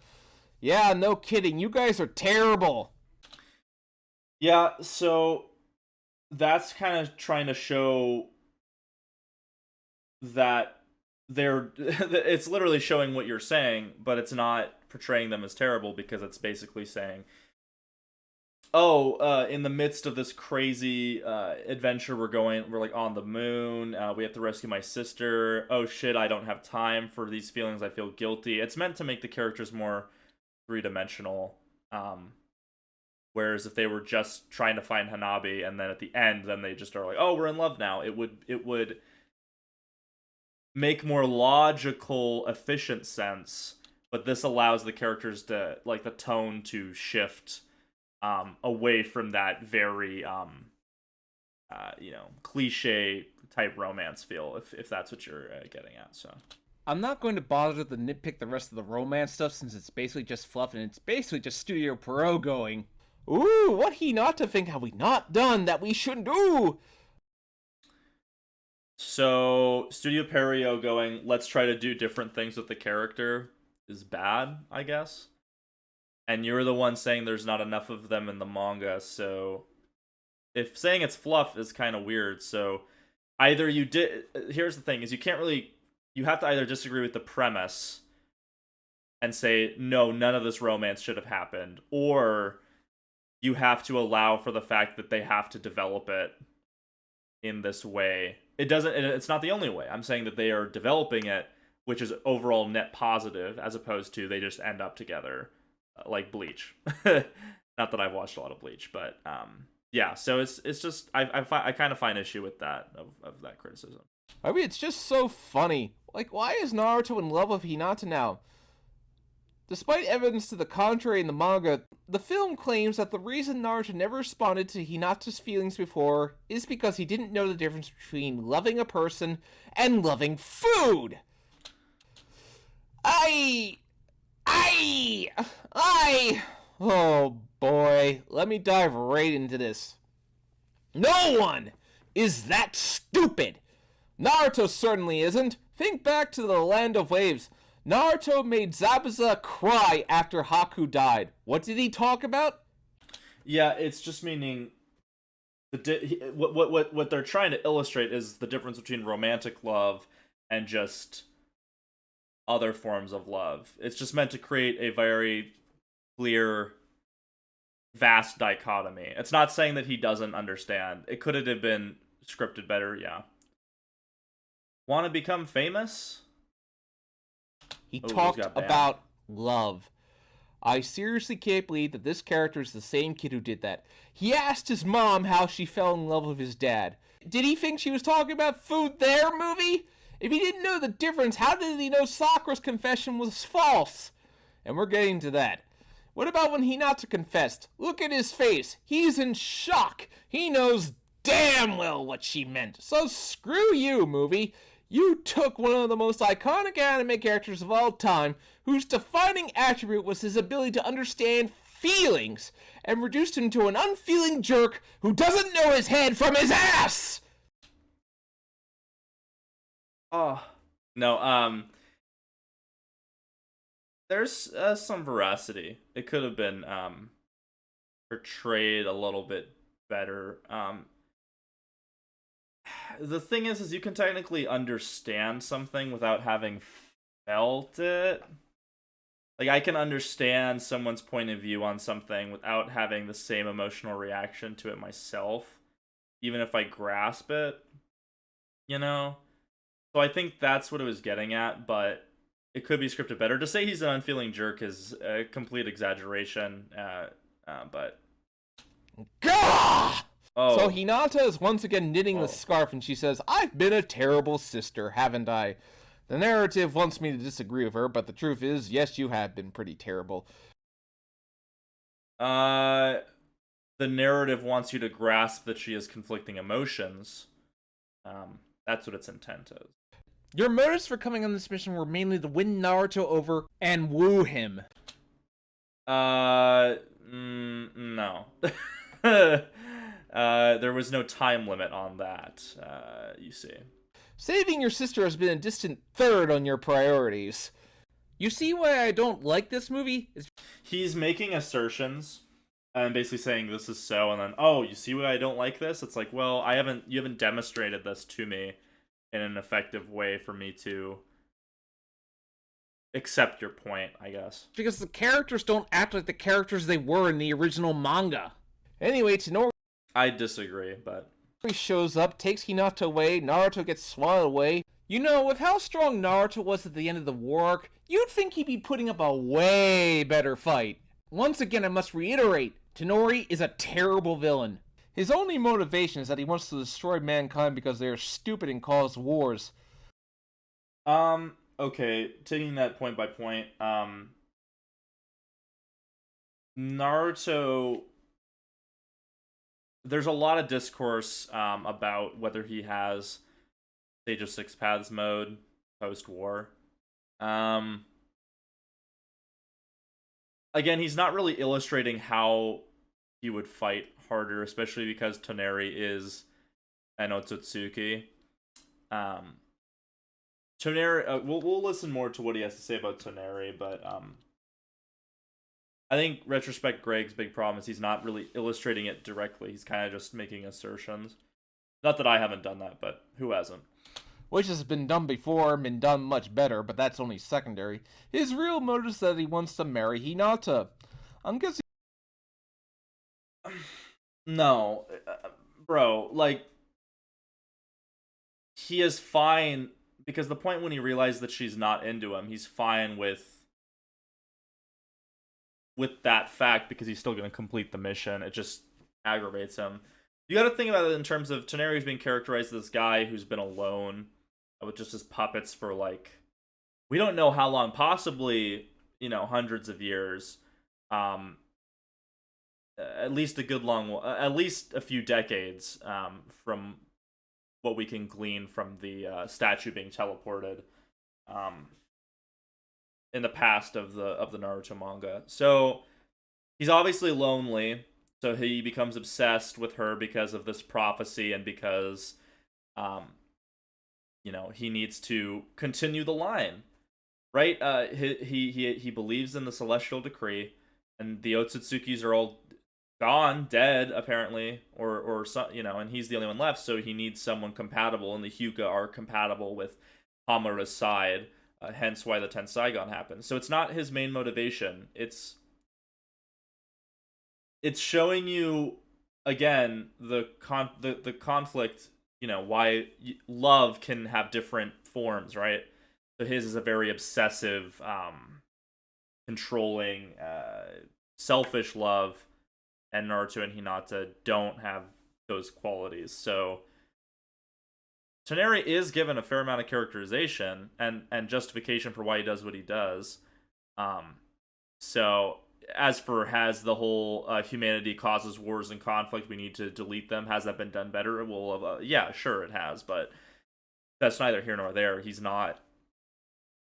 Yeah, no kidding. You guys are terrible. Yeah, so that's kind of trying to show that it's literally showing what you're saying, but it's not portraying them as terrible because it's basically saying, in the midst of this crazy adventure we're like on the moon, we have to rescue my sister, oh shit, I don't have time for these feelings, I feel guilty. It's meant to make the characters more three-dimensional, whereas if they were just trying to find Hanabi and then at the end then they just are like, oh, we're in love now, it would make more logical, efficient sense. But this allows the characters to, like, the tone to shift away from that very, cliche type romance feel, if that's what you're getting at. So I'm not going to bother to nitpick the rest of the romance stuff since it's basically just fluff and it's basically just Studio Perot going, ooh, what he not to think have we not done that we shouldn't do? So Studio Perot going, let's try to do different things with the character is bad, I guess. And you're the one saying there's not enough of them in the manga, so if saying it's fluff is kind of weird. So either here's the thing, is you have to either disagree with the premise and say, no, none of this romance should have happened, or you have to allow for the fact that they have to develop it in this way. It's not the only way. I'm saying that they are developing it, which is overall net positive, as opposed to they just end up together, like Bleach. Not that I've watched a lot of Bleach, but yeah. So it's just I kind of find issue with that of that criticism. I mean, it's just so funny. Like, why is Naruto in love with Hinata now? Despite evidence to the contrary in the manga, the film claims that the reason Naruto never responded to Hinata's feelings before is because he didn't know the difference between loving a person and loving food. Oh boy, let me dive right into this. No one is that stupid. Naruto certainly isn't. Think back to the Land of Waves. Naruto made Zabuza cry after Haku died. What did he talk about? Yeah, it's just meaning what they're trying to illustrate is the difference between romantic love and just other forms of love. It's just meant to create a very clear, vast dichotomy. It's not saying that he doesn't understand. It could have been scripted better, yeah. Want to become famous? He Oh, talked those got banned. about love. I seriously can't believe that this character is the same kid who did that. He asked his mom how she fell in love with his dad. Did he think she was talking about Food There movie? If he didn't know the difference, how did he know Sakura's confession was false? And we're getting to that. What about when Hinata confessed? Look at his face. He's in shock. He knows damn well what she meant. So screw you, movie. You took one of the most iconic anime characters of all time, whose defining attribute was his ability to understand feelings, and reduced him to an unfeeling jerk who doesn't know his head from his ass! Oh. No, there's some veracity. It could have been portrayed a little bit better. The thing is you can technically understand something without having felt it. Like, I can understand someone's point of view on something without having the same emotional reaction to it myself, even if I grasp it, you know? So I think that's what it was getting at, but it could be scripted better. To say he's an unfeeling jerk is a complete exaggeration, but... Gah! Oh. So Hinata is once again knitting Oh. the scarf, and she says, "I've been a terrible sister, haven't I?" The narrative wants me to disagree with her, but the truth is, yes, you have been pretty terrible. The narrative wants you to grasp that she has conflicting emotions. That's what its intent is. Your motives for coming on this mission were mainly to win Naruto over and woo him. No. There was no time limit on that, you see. Saving your sister has been a distant third on your priorities. You see why I don't like this movie? He's making assertions and basically saying this is so, and then, oh, you see why I don't like this? It's like, well, you haven't demonstrated this to me in an effective way for me to accept your point, I guess. Because the characters don't act like the characters they were in the original manga. Anyway, Tenori I disagree, but... shows up, takes Hinata away, Naruto gets swallowed away. You know, with how strong Naruto was at the end of the war arc, you'd think he'd be putting up a way better fight. Once again, I must reiterate, Tenori is a terrible villain. His only motivation is that he wants to destroy mankind because they are stupid and cause wars. Okay, taking that point by point, Naruto... There's a lot of discourse about whether he has Sage of Six Paths mode post-war. Again, he's not really illustrating how he would fight harder, especially because Toneri is an Otsutsuki. Toneri, we'll listen more to what he has to say about Toneri, but I think RetrospectGreg's big problem is he's not really illustrating it directly. He's kind of just making assertions. Not that I haven't done that, but who hasn't? Which has been done before and been done much better, but that's only secondary. His real motive is that he wants to marry Hinata. I'm guessing... No. Bro, like... He is fine, because the point when he realized that she's not into him, he's fine with that fact because he's still going to complete the mission. It just aggravates him. You got to think about it in terms of Toneri's being characterized as this guy who's been alone with just his puppets for, like, we don't know how long, possibly, hundreds of years. At least at least a few decades from what we can glean from the statue being teleported in the past of the Naruto manga. So he's obviously lonely, so he becomes obsessed with her because of this prophecy and because he needs to continue the line, right? He believes in the celestial decree, and the Otsutsukis are all gone, dead apparently, or some, and he's the only one left, so he needs someone compatible, and the Hyuga are compatible with Hamura's side, hence why the Tenseigan happens. So it's not his main motivation. It's showing you again the conflict, why love can have different forms, right? So his is a very obsessive, controlling, selfish love, and Naruto and Hinata don't have those qualities. So Toneri is given a fair amount of characterization and justification for why he does what he does. So as for has the whole humanity causes wars and conflict, we need to delete them, has that been done better? Well, yeah, sure it has, but that's neither here nor there. He's not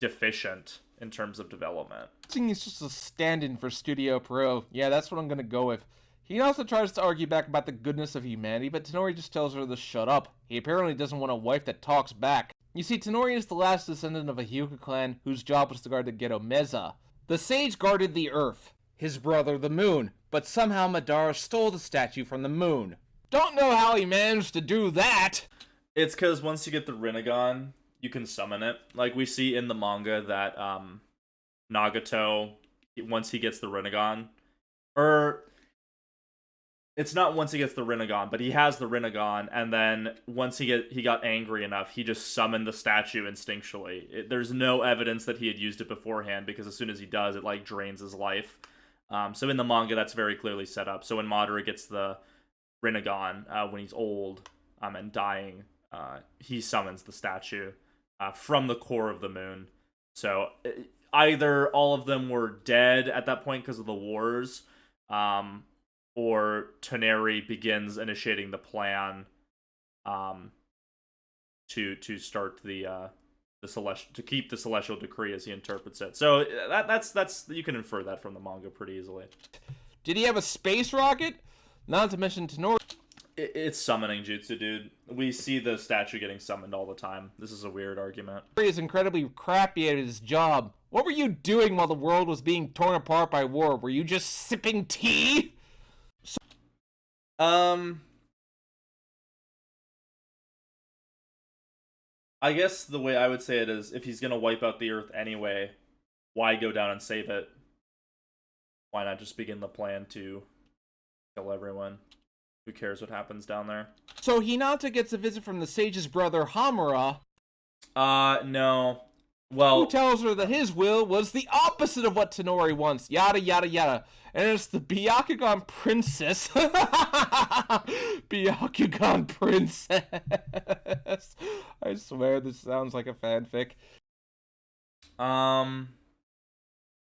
deficient in terms of development. I think he's just a stand-in for Studio Pro. Yeah, that's what I'm gonna go with. He also tries to argue back about the goodness of humanity, but Tonori just tells her to shut up. He apparently doesn't want a wife that talks back. You see, Tonori is the last descendant of a Hyuga clan whose job was to guard the Ghetto Meza. The sage guarded the earth, his brother the moon, but somehow Madara stole the statue from the moon. Don't know how he managed to do that! It's because once you get the Rinnegan, you can summon it. Like we see in the manga that Nagato, once he gets the Rinnegan, or it's not once he gets the Rinnegan, but he has the Rinnegan, and then once he got angry enough, he just summoned the statue instinctually. There's no evidence that he had used it beforehand, because as soon as he does, it like drains his life. So in the manga, that's very clearly set up. So when Madara gets the Rinnegan, when he's old and dying, he summons the statue from the core of the moon. So either all of them were dead at that point because of the wars, or Toneri begins initiating the plan to start the celestial, to keep the celestial decree as he interprets it. So that's you can infer that from the manga pretty easily. Did he have a space rocket? Not to mention Tonori. It's summoning jutsu, dude. We see the statue getting summoned all the time. This is a weird argument. He is incredibly crappy at his job. What were you doing while the world was being torn apart by war? Were you just sipping tea? I guess the way I would say it is, if he's gonna wipe out the Earth anyway, why go down and save it? Why not just begin the plan to kill everyone? Who cares what happens down there? So Hinata gets a visit from the sage's brother Hamura. No. Well, who tells her that his will was the opposite of what Tonori wants. Yada yada yada. And it's the Byakugan princess. Byakugan princess. I swear this sounds like a fanfic.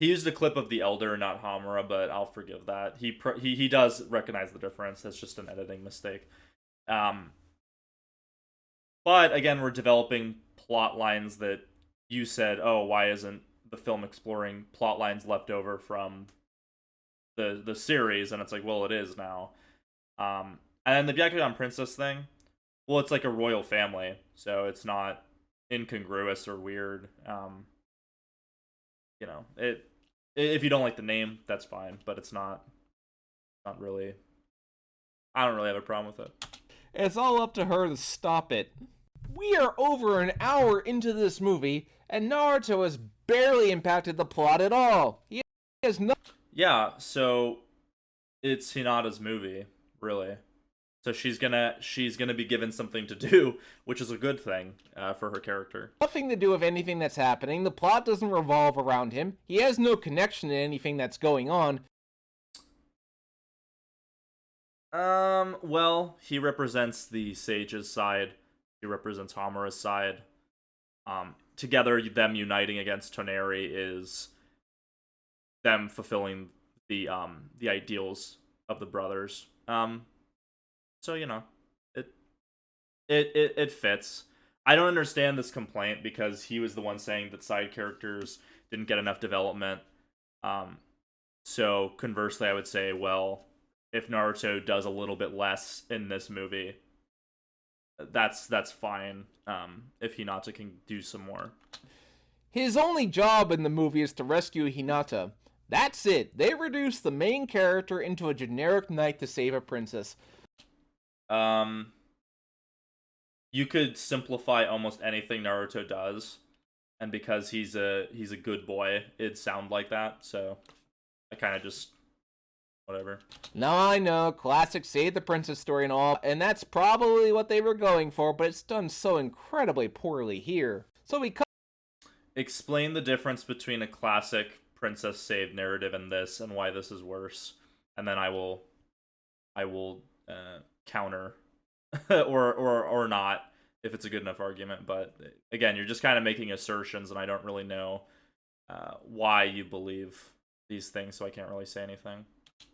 He used a clip of the Elder, not Hamura, but I'll forgive that. He does recognize the difference. That's just an editing mistake. But again, we're developing plot lines that you said, oh, why isn't the film exploring plot lines left over from the series? And it's like, well, it is now. And then the Byakugan princess thing, well, it's like a royal family, so it's not incongruous or weird. If you don't like the name, that's fine, but it's not really. I don't really have a problem with it. It's all up to her to stop it. We are over an hour into this movie, and Naruto has barely impacted the plot at all. He has no. Yeah, so it's Hinata's movie, really. So she's gonna be given something to do, which is a good thing for her character. Nothing to do with anything that's happening. The plot doesn't revolve around him. He has no connection to anything that's going on. Well, he represents the sage's side. He represents Hamura's side. Together, them uniting against Toneri is them fulfilling the ideals of the brothers. So it fits. I don't understand this complaint because he was the one saying that side characters didn't get enough development. So conversely, I would say, well, if Naruto does a little bit less in this movie, that's fine. If Hinata can do some more. His only job in the movie is to rescue Hinata. That's it. They reduced the main character into a generic knight to save a princess. You could simplify almost anything Naruto does, and because he's a good boy, it'd sound like that. So I kind of just whatever. Now I know, classic save the princess story and all, and that's probably what they were going for, but it's done so incredibly poorly here. So we cut. Explain the difference between a classic princess save narrative and this, and why this is worse, and then I will counter or not if it's a good enough argument. But again, you're just kind of making assertions, and I don't really know why you believe these things, so I can't really say anything.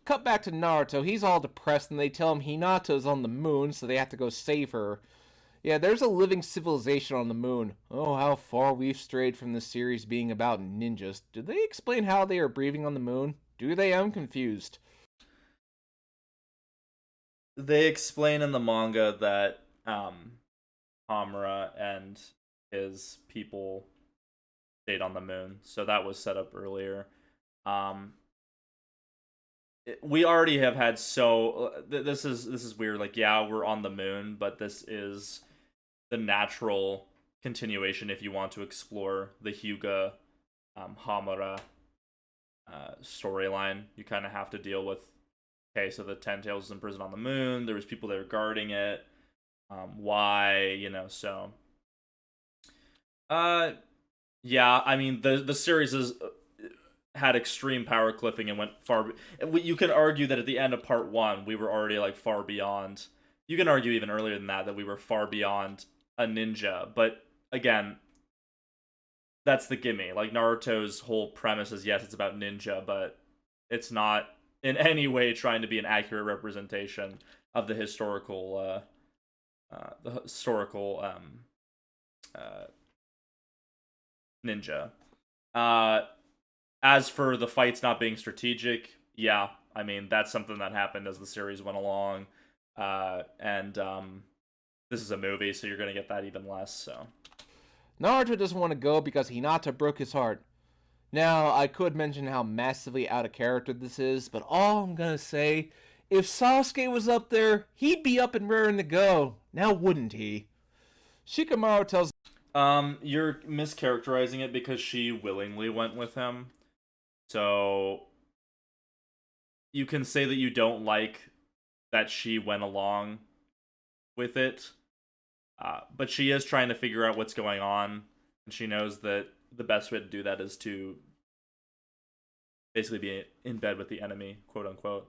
Cut back to Naruto. He's all depressed, and they tell him Hinata's on the moon, so they have to go save her. Yeah, there's a living civilization on the moon. Oh, how far we've strayed from the series being about ninjas. Do they explain how they are breathing on the moon? Do they? I'm confused. They explain in the manga that Hamura and his people stayed on the moon, so that was set up earlier. We already have had this is weird. Like, yeah, we're on the moon, but this is the natural continuation if you want to explore the Hyuga Hamura storyline. You kind of have to deal with, okay, so the Ten Tails is in prison on the moon. There was people there guarding it. Why, so. Yeah, I mean, the series is had extreme power cliffing and went far. You can argue that at the end of part 1, we were already like far beyond. You can argue even earlier than that we were far beyond a ninja. But again, that's the gimme. Like, Naruto's whole premise is, yes, it's about ninja, but it's not in any way trying to be an accurate representation of the historical ninja. As for the fights not being strategic, yeah, I mean, that's something that happened as the series went along. And this is a movie, so you're going to get that even less, so. Naruto doesn't want to go because Hinata broke his heart. Now, I could mention how massively out of character this is, but all I'm gonna say, if Sasuke was up there, he'd be up and raring to go. Now wouldn't he? Shikamaru tells... You're mischaracterizing it because she willingly went with him. So, you can say that you don't like that she went along with it. But she is trying to figure out what's going on, and she knows that the best way to do that is to basically be in bed with the enemy, quote unquote.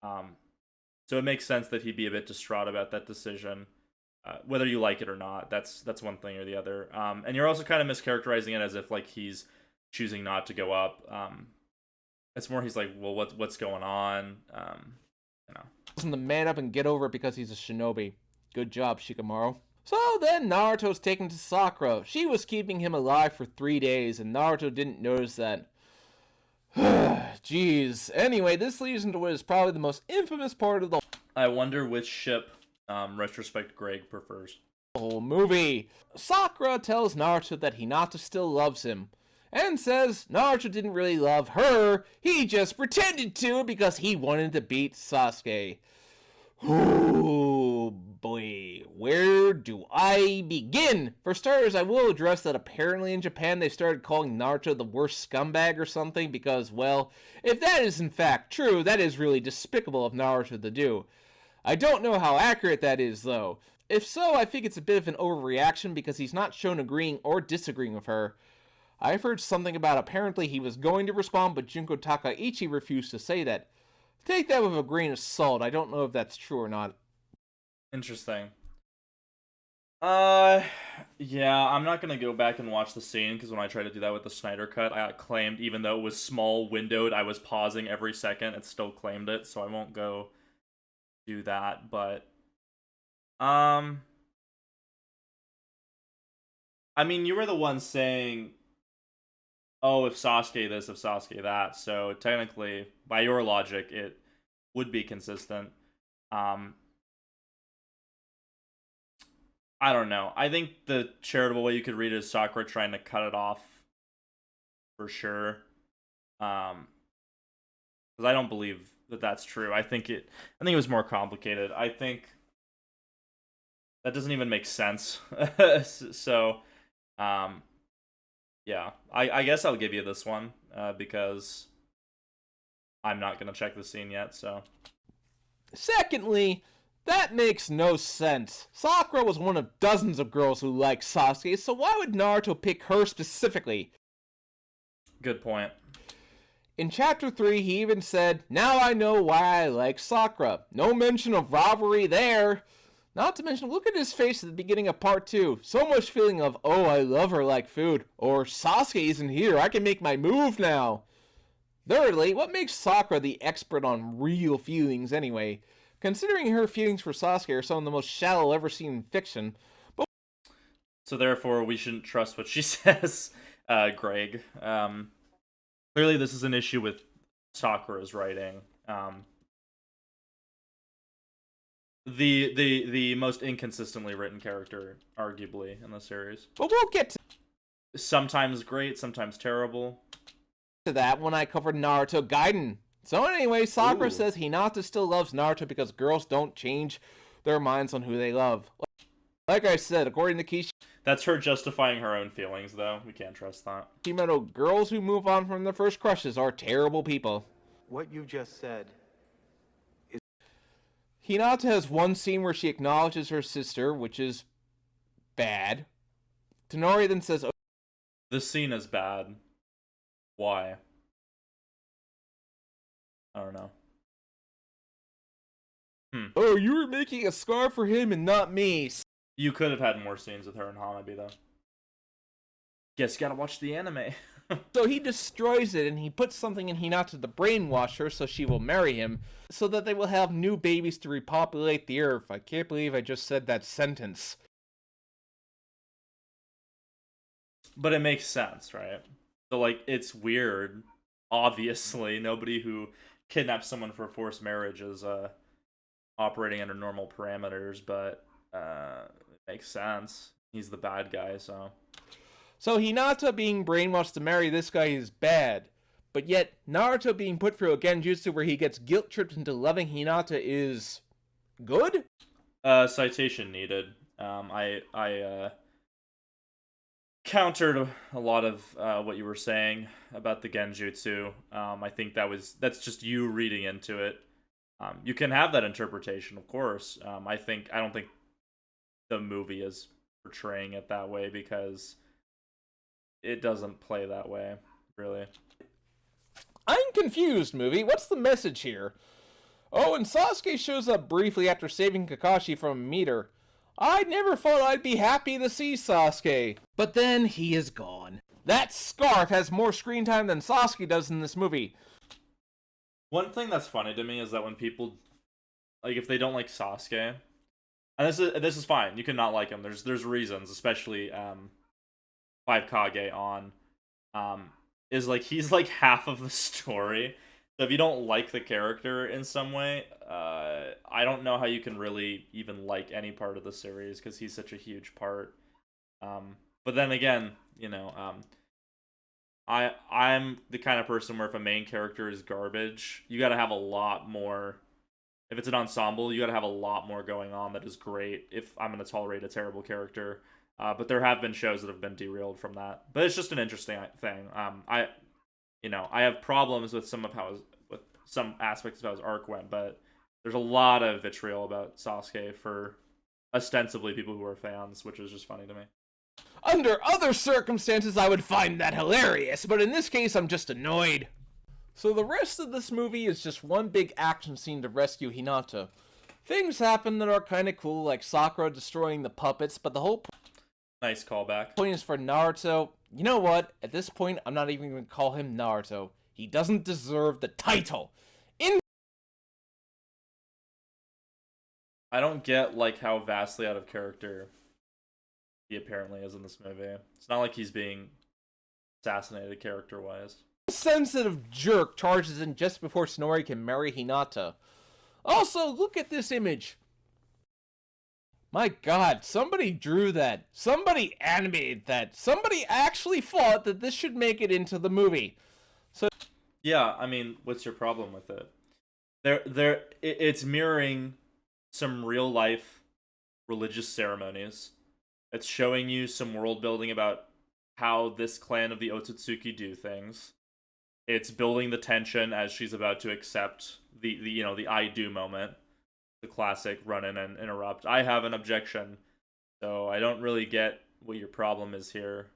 So it makes sense that he'd be a bit distraught about that decision, whether you like it or not. That's one thing or the other. And you're also kind of mischaracterizing it as if like he's choosing not to go up. It's more he's like, well, what's going on? Listen, the man up and get over it because he's a shinobi. Good job, Shikamaru. So then Naruto's taken to Sakura. She was keeping him alive for 3 days, and Naruto didn't notice that. Jeez. Anyway, this leads into what is probably the most infamous part of the I wonder which ship RetrospectGreg prefers. whole movie. Sakura tells Naruto that Hinata still loves him, and says Naruto didn't really love her, he just pretended to because he wanted to beat Sasuke. Oh boy, where do I begin? For starters, I will address that apparently in Japan they started calling Naruto the worst scumbag or something because, well, if that is in fact true, that is really despicable of Naruto to do. I don't know how accurate that is, though. If so, I think it's a bit of an overreaction because he's not shown agreeing or disagreeing with her. I've heard something about apparently he was going to respond, but Junko Takaichi refused to say that. Take that with a grain of salt. I don't know if that's true or not. Interesting. Yeah, I'm not gonna go back and watch the scene because when I tried to do that with the Snyder Cut, I got claimed. Even though it was small windowed, I was pausing every second. It still claimed it, so I won't go do that. But, I mean, you were the one saying, oh, if Sasuke this, if Sasuke that. So technically, by your logic, it would be consistent. I don't know. I think the charitable way you could read it is Sakura trying to cut it off for sure. because I don't believe that that's true. I think it was more complicated. I think that doesn't even make sense. So, yeah, I guess I'll give you this one because I'm not gonna check the scene yet. So, Secondly, that makes no sense. Sakura was one of dozens of girls who liked Sasuke, so why would Naruto pick her specifically? good point. In Chapter 3, he even said, "Now I know why I like Sakura." No mention of rivalry there. Not to mention, look at his face at the beginning of Part 2. So much feeling of, oh, I love her like food. Or, Sasuke isn't here, I can make my move now. Thirdly, what makes Sakura the expert on real feelings anyway? Considering her feelings for Sasuke are some of the most shallow ever seen in fiction. So therefore, we shouldn't trust what she says, Greg. Clearly, this is an issue with Sakura's writing. The most inconsistently written character, arguably, in the series. But we'll get to Sometimes great, sometimes terrible. that when I covered Naruto Gaiden. So anyway, Sakura Ooh. says Hinata still loves Naruto because girls don't change their minds on who they love. Like I said, according to That's her justifying her own feelings, though. We can't trust that. Kishimoto, girls who move on from their first crushes are terrible people. What you just said Hinata has one scene where she acknowledges her sister, which is bad. Tenori then says, This scene is bad. Why? I don't know. "Oh, you were making a scar for him and not me." You could have had more scenes with her and Hanabi, though. Guess you gotta watch the anime. So he destroys it and he puts something in Hinata to brainwash her so she will marry him, so that they will have new babies to repopulate the earth. I can't believe I just said that sentence. But it makes sense, right? So, like, it's weird. Obviously, nobody who kidnaps someone for forced marriage is operating under normal parameters, but it makes sense. He's the bad guy, so... So Hinata being brainwashed to marry this guy is bad, but yet Naruto being put through a genjutsu where he gets guilt-tripped into loving Hinata is good? Citation needed. I countered a lot of what you were saying about the genjutsu. I think that's just you reading into it. You can have that interpretation, of course. I don't think the movie is portraying it that way because it doesn't play that way, really. I'm confused, movie. What's the message here? Oh, and Sasuke shows up briefly after saving Kakashi from a meteor. I never thought I'd be happy to see Sasuke. But then he is gone. That scarf has more screen time than Sasuke does in this movie. One thing that's funny to me is that when people, like, if they don't like Sasuke, and this is fine, you can not like him. There's reasons, especially 5 Kage on, is like he's like half of the story. So if you don't like the character in some way, I don't know how you can really even like any part of the series because he's such a huge part. But then again, you know, I'm the kind of person where if a main character is garbage, you got to have a lot more. If it's an ensemble, you got to have a lot more going on that is great if I'm going to tolerate a terrible character. But there have been shows that have been derailed from that. But it's just an interesting thing. I have problems with some aspects of how his arc went, but there's a lot of vitriol about Sasuke for ostensibly people who are fans, which is just funny to me. Under other circumstances, I would find that hilarious, but in this case, I'm just annoyed. So the rest of this movie is just one big action scene to rescue Hinata. Things happen that are kind of cool, like Sakura destroying the puppets, but the whole Nice callback. point is for Naruto. You know what? At this point, I'm not even going to call him Naruto. He doesn't deserve the title. I don't get like how vastly out of character he apparently is in this movie. It's not like he's being assassinated character-wise. Sensitive jerk charges in just before Snorri can marry Hinata. Also, look at this image. My god, somebody drew that. Somebody animated that. Somebody actually thought that this should make it into the movie. Yeah, I mean, what's your problem with it? It's mirroring some real life religious ceremonies. It's showing you some world building about how this clan of the Otsutsuki do things. It's building the tension as she's about to accept the I do moment, the classic run in and interrupt. I have an objection, so I don't really get what your problem is here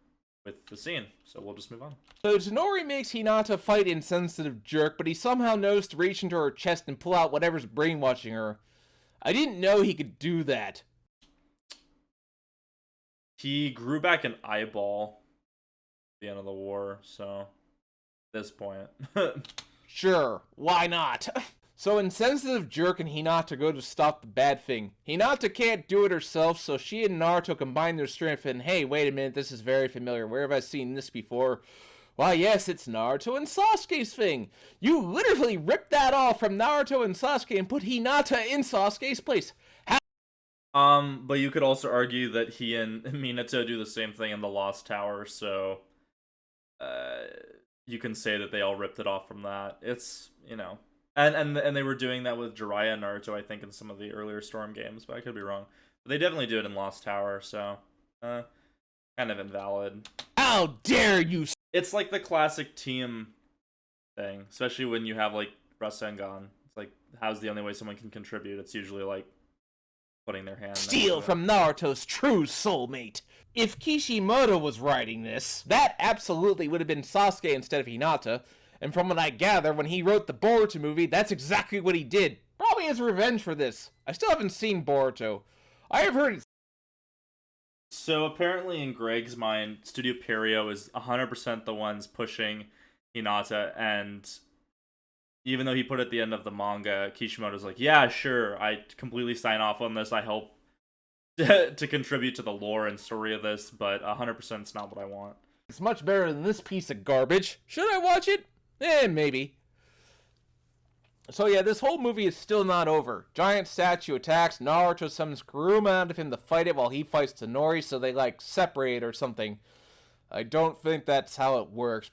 with the scene. So we'll just move on. So Tonori makes Hinata fight insensitive jerk, but he somehow knows to reach into her chest and pull out whatever's brainwashing her. I didn't know he could do that. He grew back an eyeball at the end of the war, so at this point. Sure, why not? So insensitive jerk and Hinata go to stop the bad thing. Hinata can't do it herself, so she and Naruto combine their strength and hey, wait a minute, this is very familiar. Where have I seen this before? Why, yes, it's Naruto and Sasuke's thing. You literally ripped that off from Naruto and Sasuke and put Hinata in Sasuke's place. But you could also argue that he and Minato do the same thing in the Lost Tower, so you can say that they all ripped it off from that. It's, and they were doing that with Jiraiya and Naruto, I think, in some of the earlier Storm games, but I could be wrong. But they definitely do it in Lost Tower, so kind of invalid. How dare you! It's like the classic team thing, especially when you have like Rasengan. It's like, how's the only way someone can contribute? It's usually like putting their hand. Steal from Naruto's true soulmate. If Kishimoto was writing this, that absolutely would have been Sasuke instead of Hinata. And from what I gather, when he wrote the Boruto movie, that's exactly what he did. Probably as revenge for this. I still haven't seen Boruto. I have heard it's... So apparently in Greg's mind, Studio Pierrot is 100% the ones pushing Hinata, and even though he put it at the end of the manga, Kishimoto's like, yeah, sure, I completely sign off on this, I help to contribute to the lore and story of this, but 100% is not what I want. It's much better than this piece of garbage. Should I watch it? Maybe. So yeah, this whole movie is still not over. Giant statue attacks, Naruto summons Kuruma out of him to fight it while he fights Tonori, so they like separate or something. I don't think that's how it works.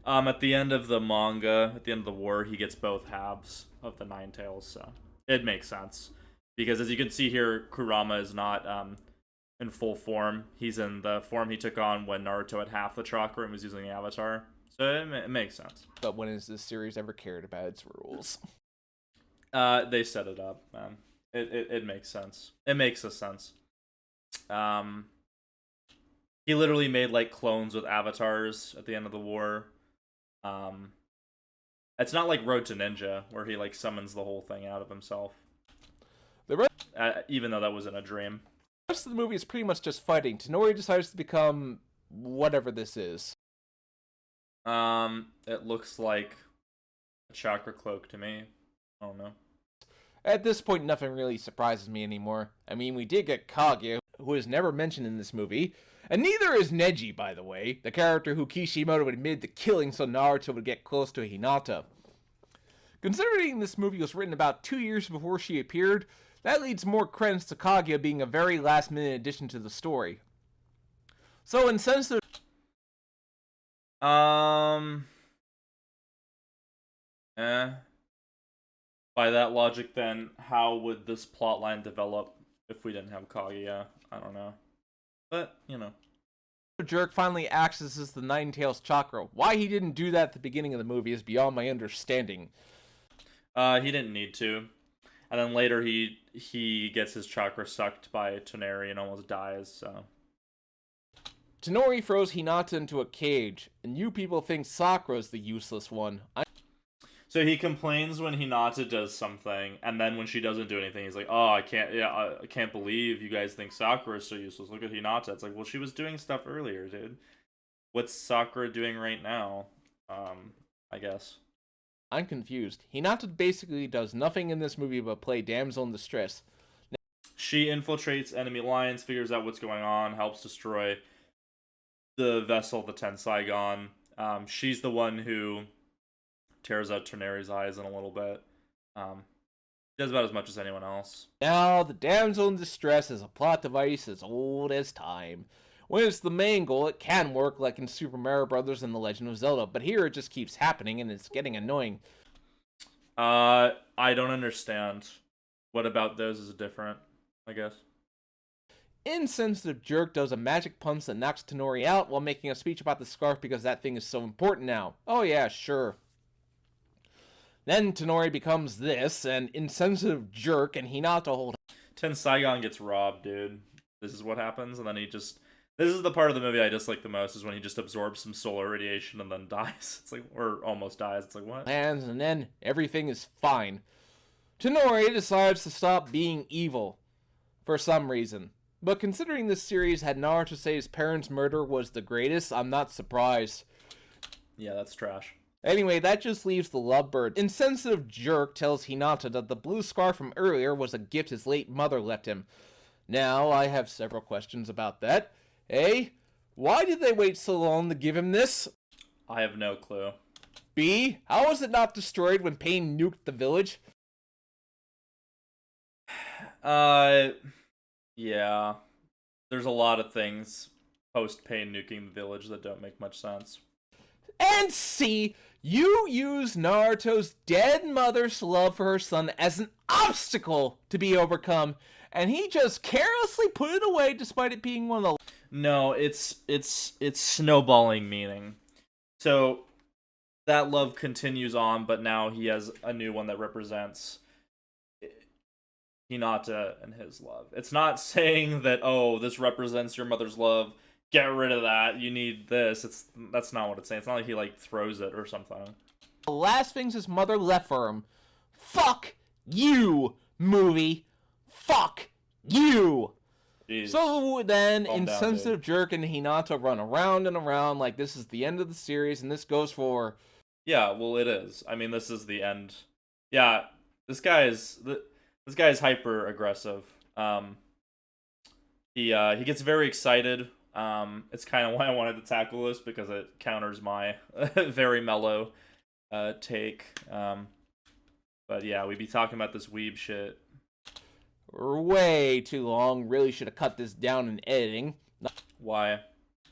At the end of the manga, at the end of the war, he gets both halves of the Nine Tails, so it makes sense. Because as you can see here, Kurama is not in full form. He's in the form he took on when Naruto had half the chakra and was using the avatar. So it makes sense. But when has this series ever cared about its rules? They set it up, man. It makes sense. It makes a sense. He literally made like clones with avatars at the end of the war. It's not like Road to Ninja where he like summons the whole thing out of himself. Even though that wasn't a dream. The rest of the movie is pretty much just fighting. Tonori decides to become whatever this is. It looks like a chakra cloak to me. I don't know. At this point, nothing really surprises me anymore. I mean, we did get Kaguya, who is never mentioned in this movie, and neither is Neji, by the way, the character who Kishimoto admitted to killing so Naruto would get close to Hinata. Considering this movie was written about 2 years before she appeared, that leads more credence to Kaguya being a very last-minute addition to the story. So, insensitive... By that logic, then, how would this plotline develop if we didn't have Kaguya? I don't know. But, Jerk finally accesses the Nine Tails chakra. Why he didn't do that at the beginning of the movie is beyond my understanding. He didn't need to. And then later he gets his chakra sucked by Toneri and almost dies, so... Tonori throws Hinata into a cage, and you people think Sakura's the useless one. So he complains when Hinata does something, and then when she doesn't do anything, he's like, "Oh, I can't believe you guys think Sakura is so useless. Look at Hinata." It's like, well, she was doing stuff earlier, dude. What's Sakura doing right now? I guess. I'm confused. Hinata basically does nothing in this movie but play damsel in distress. She infiltrates enemy lines, figures out what's going on, helps destroy the vessel, the Ten Saigon. She's the one who tears out Toneri's eyes in a little bit. Does about as much as anyone else. Now, the damsel in distress is a plot device as old as time. When it's the main goal, it can work like in Super Mario Bros. And The Legend of Zelda, but here it just keeps happening and it's getting annoying. I don't understand. What about those is different, I guess? Insensitive jerk does a magic punch that knocks Tonori out while making a speech about the scarf because that thing is so important now. Oh yeah, sure. Then Tonori becomes this, an insensitive jerk, and Hinata hold. Ten Saigon gets robbed, dude. This is what happens, and then he just... This is the part of the movie I dislike the most, is when he just absorbs some solar radiation and then dies. It's like, or almost dies. It's like, what? Lands, and then everything is fine. Tonori decides to stop being evil. For some reason. But considering this series had Naruto say his parents' murder was the greatest, I'm not surprised. Yeah, that's trash. Anyway, that just leaves the lovebird. Insensitive jerk tells Hinata that the blue scarf from earlier was a gift his late mother left him. Now, I have several questions about that. A. Why did they wait so long to give him this? I have no clue. B. How was it not destroyed when Pain nuked the village? Yeah. There's a lot of things post-Pain nuking the village that don't make much sense. And C. You use Naruto's dead mother's love for her son as an obstacle to be overcome, and he just carelessly put it away despite it being one of the... No, it's snowballing meaning. So that love continues on, but now he has a new one that represents Hinata and his love. It's not saying that, oh, this represents your mother's love, get rid of that, you need this. That's not what it's saying. It's not like he like throws it or something. The last things his mother left for him. Fuck you, movie. Fuck you. Jeez. So then, Calm down, insensitive jerk and Hinata run around and around like this is the end of the series, and this goes for... Yeah, well, it is. I mean, this is the end. Yeah, this guy is hyper aggressive. He gets very excited. It's kind of why I wanted to tackle this, because it counters my very mellow take. But yeah, we'd be talking about this weeb shit. Way too long. Really should have cut this down in editing. Why?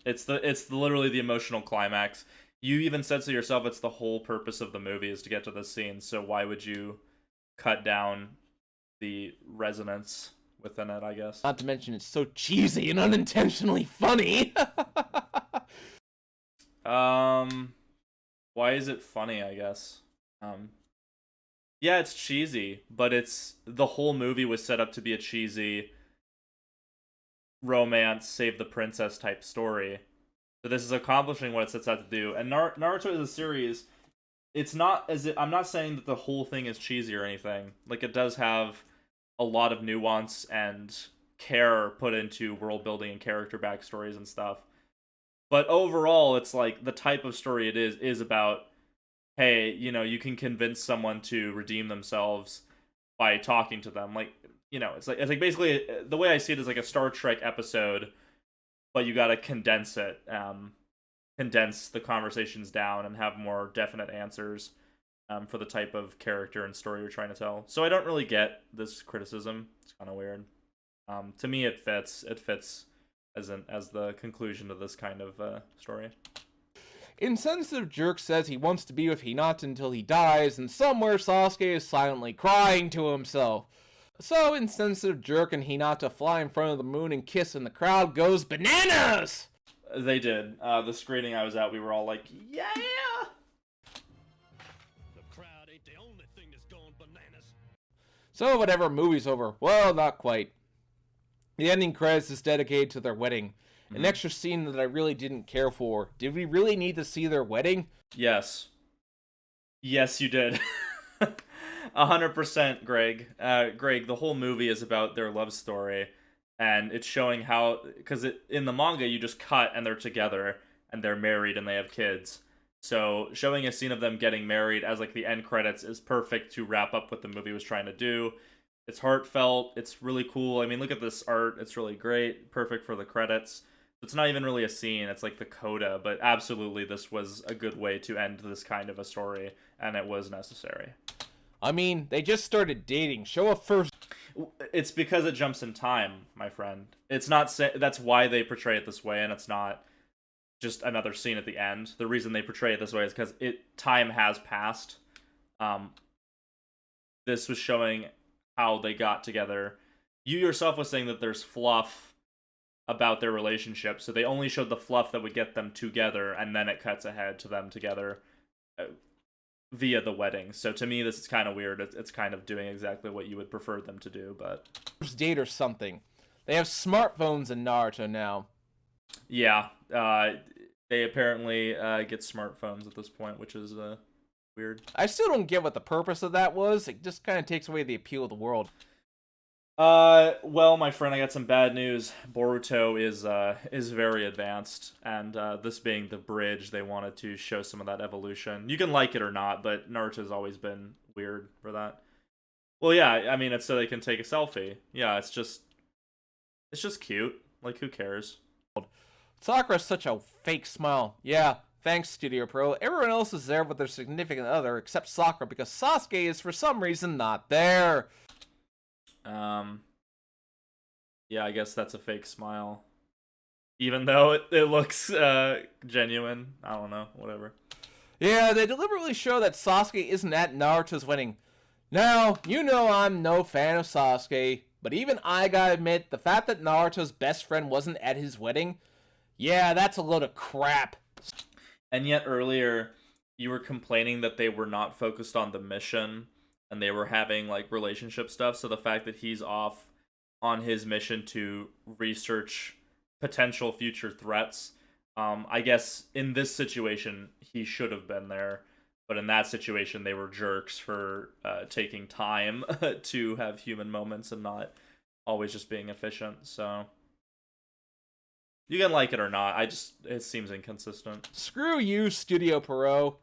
It's literally the emotional climax. You even said so yourself, it's the whole purpose of the movie is to get to this scene, so why would you cut down the resonance within it, I guess? Not to mention it's so cheesy and unintentionally funny. Why is it funny, I guess? Yeah, it's cheesy, but it's the whole movie was set up to be a cheesy romance, save the princess type story. So this is accomplishing what it sets out to do. And Naruto is a series. It's not as if, I'm not saying that the whole thing is cheesy or anything. Like, it does have a lot of nuance and care put into world building and character backstories and stuff. But overall, it's like the type of story it is about, hey, you know, you can convince someone to redeem themselves by talking to them. Like, you know, it's like basically the way I see it is like a Star Trek episode, but you gotta condense it, condense the conversations down and have more definite answers for the type of character and story you're trying to tell. So I don't really get this criticism. It's kind of weird. To me, it fits. It fits as the conclusion to this kind of story. Insensitive jerk says he wants to be with Hinata until he dies, and somewhere Sasuke is silently crying to himself. So insensitive jerk and Hinata fly in front of the moon and kiss, and the crowd goes bananas! They did. The screening I was at, we were all like, yeah! The crowd ain't the only thing that's going bananas. So whatever, movie's over. Well, not quite. The ending credits is dedicated to their wedding. An extra scene that I really didn't care for. Did we really need to see their wedding? Yes. Yes, you did. 100%, Greg. Greg, the whole movie is about their love story, and it's showing how, because in the manga you just cut and they're together and they're married and they have kids. So showing a scene of them getting married as like the end credits is perfect to wrap up what the movie was trying to do. It's heartfelt. It's really cool. I mean, look at this art. It's really great. Perfect for the credits. It's not even really a scene. It's like the coda, but absolutely this was a good way to end this kind of a story, and it was necessary. I mean, they just started dating. Show a first... It's because it jumps in time, my friend. It's not that's why they portray it this way, and it's not just another scene at the end. The reason they portray it this way is because time has passed. This was showing how they got together. You yourself was saying that there's fluff about their relationship, so they only showed the fluff that would get them together, and then it cuts ahead to them together via the wedding. So to me, this is kind of weird. It's kind of doing exactly what you would prefer them to do, but... date or something. They have smartphones in Naruto now. Yeah, they apparently get smartphones at this point, which is weird. I still don't get what the purpose of that was. It just kind of takes away the appeal of the world. Well, my friend, I got some bad news. Boruto is very advanced, and this being the bridge, they wanted to show some of that evolution. You can like it or not, but Naruto's always been weird for that. Well, yeah, I mean, it's so they can take a selfie. Yeah, it's just cute. Like, who cares? Sakura's such a fake smile. Yeah, thanks, Studio Pro. Everyone else is there with their significant other, except Sakura, because Sasuke is for some reason not there. Yeah, I guess that's a fake smile. Even though it looks genuine. I don't know, whatever. Yeah, they deliberately show that Sasuke isn't at Naruto's wedding. Now, you know I'm no fan of Sasuke, but even I gotta admit, the fact that Naruto's best friend wasn't at his wedding, yeah, that's a load of crap. And yet earlier, you were complaining that they were not focused on the mission, and they were having, like, relationship stuff, so the fact that he's off on his mission to research potential future threats, I guess in this situation, he should have been there, but in that situation, they were jerks for taking time to have human moments and not always just being efficient, so... You can like it or not, it seems inconsistent. Screw you, Studio Perot.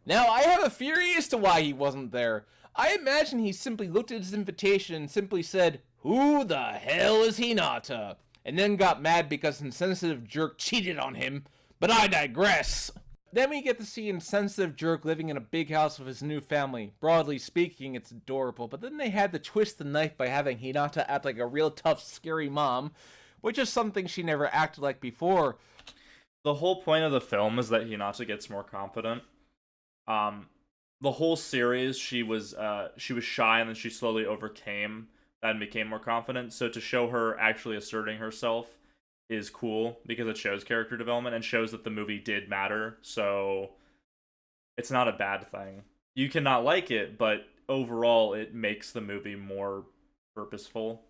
Now, I have a theory as to why he wasn't there. I imagine he simply looked at his invitation and simply said, "Who the hell is Hinata?" And then got mad because Insensitive Jerk cheated on him. But I digress. Then we get to see Insensitive Jerk living in a big house with his new family. Broadly speaking, it's adorable, but then they had to twist the knife by having Hinata act like a real tough, scary mom, which is something she never acted like before. The whole point of the film is that Hinata gets more confident. The whole series, she was shy, and then she slowly overcame that and became more confident. So to show her actually asserting herself is cool, because it shows character development and shows that the movie did matter. So it's not a bad thing. You cannot like it, but overall it makes the movie more purposeful.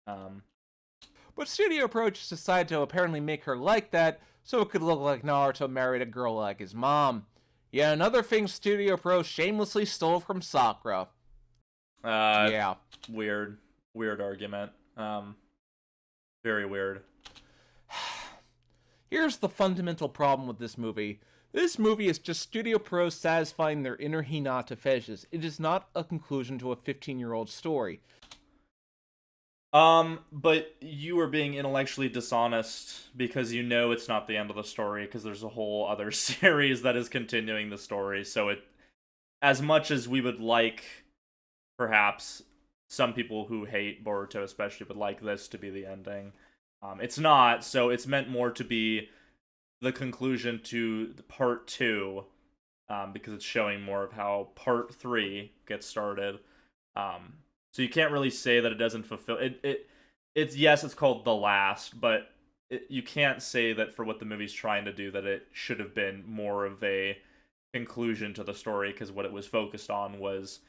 But Studio Pro just decided to apparently make her like that, so it could look like Naruto married a girl like his mom. Yeah, another thing Studio Pro shamelessly stole from Sakura. Yeah. Weird argument. Very weird. Here's the fundamental problem with this movie. This movie is just Studio Pro satisfying their inner Hinata fetishes. It is not a conclusion to a 15-year-old story. But you were being intellectually dishonest because you know it's not the end of the story, because there's a whole other series that is continuing the story. So it, as much as we would like, perhaps, some people who hate Boruto especially would like this to be the ending, it's not, so it's meant more to be the conclusion to part 2, because it's showing more of how part 3 gets started. So you can't really say that it doesn't fulfill it. It's yes, it's called The Last, but you can't say that for what the movie's trying to do that it should have been more of a conclusion to the story, because what it was focused on was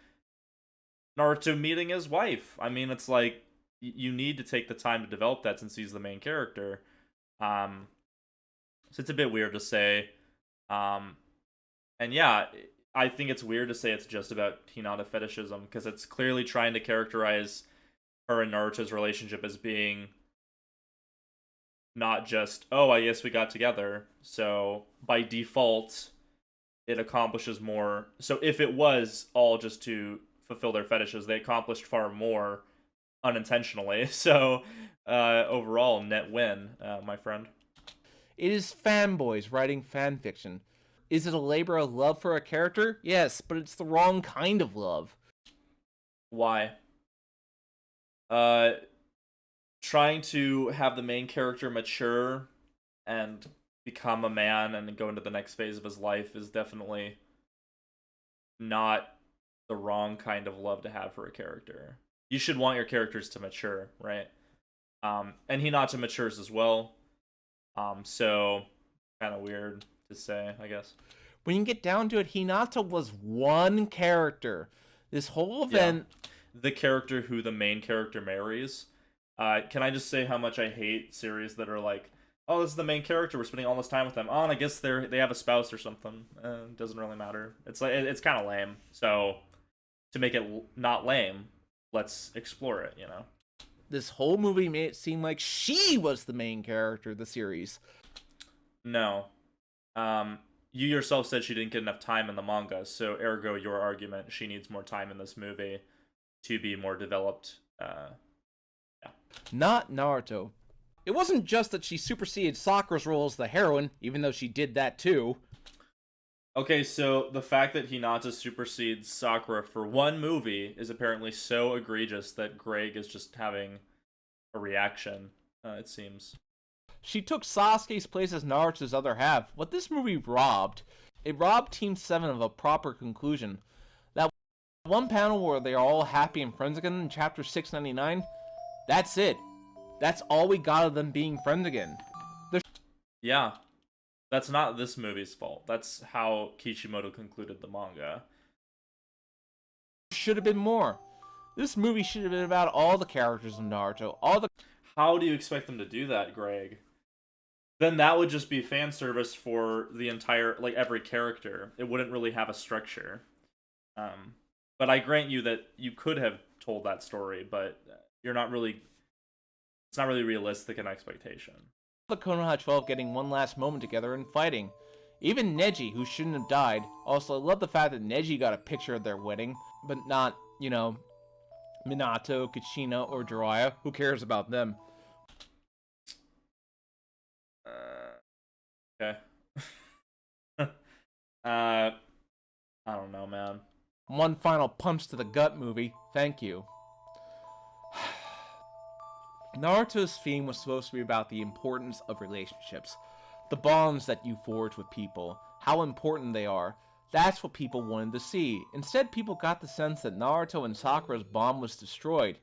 Naruto meeting his wife. I mean, it's like, you need to take the time to develop that since he's the main character. So it's a bit weird to say. And yeah, I think it's weird to say it's just about Hinata fetishism, because it's clearly trying to characterize her and Naruto's relationship as being not just, oh, I guess we got together, so by default, it accomplishes more. So if it was all just to fulfill their fetishes, they accomplished far more unintentionally. So overall, net win, my friend. It is fanboys writing fanfiction. Is it a labor of love for a character? Yes, but it's the wrong kind of love. Why? Uh, trying to have the main character mature and become a man and go into the next phase of his life is definitely not the wrong kind of love to have for a character. You should want your characters to mature, right? And Hinata matures as well. So kind of weird to say, I guess. When you get down to it, Hinata was one character. This whole event... The character who the main character marries. Can I just say how much I hate series that are like, oh, this is the main character, we're spending all this time with them. Oh, and I guess they have a spouse or something. It doesn't really matter. It's like it's kind of lame. So to make it not lame, let's explore it, you know? This whole movie made it seem like she was the main character of the series. No. You yourself said she didn't get enough time in the manga, so ergo your argument, she needs more time in this movie to be more developed. Not Naruto. It wasn't just that she superseded Sakura's role as the heroine, even though she did that too. Okay, so the fact that Hinata supersedes Sakura for one movie is apparently so egregious that Greg is just having a reaction, it seems. She took Sasuke's place as Naruto's other half. What this movie robbed, it robbed Team 7 of a proper conclusion. That one panel where they're all happy and friends again in chapter 699, that's it. That's all we got of them being friends again. Yeah. That's not this movie's fault. That's how Kishimoto concluded the manga. Should have been more. This movie should have been about all the characters of Naruto. How do you expect them to do that, Greg? Then that would just be fan service for the entire, like, every character. It wouldn't really have a structure. But I grant you that you could have told that story, but you're not really... It's not really realistic in expectation. The Konoha 12 getting one last moment together and fighting. Even Neji, who shouldn't have died. Also, I love the fact that Neji got a picture of their wedding, but not, you know, Minato, Kuchina, or Jiraiya. Who cares about them? Okay. I don't know, man. One final punch to the gut movie. Thank you. Naruto's theme was supposed to be about the importance of relationships. The bonds that you forge with people. How important they are. That's what people wanted to see. Instead, people got the sense that Naruto and Sakura's bond was destroyed.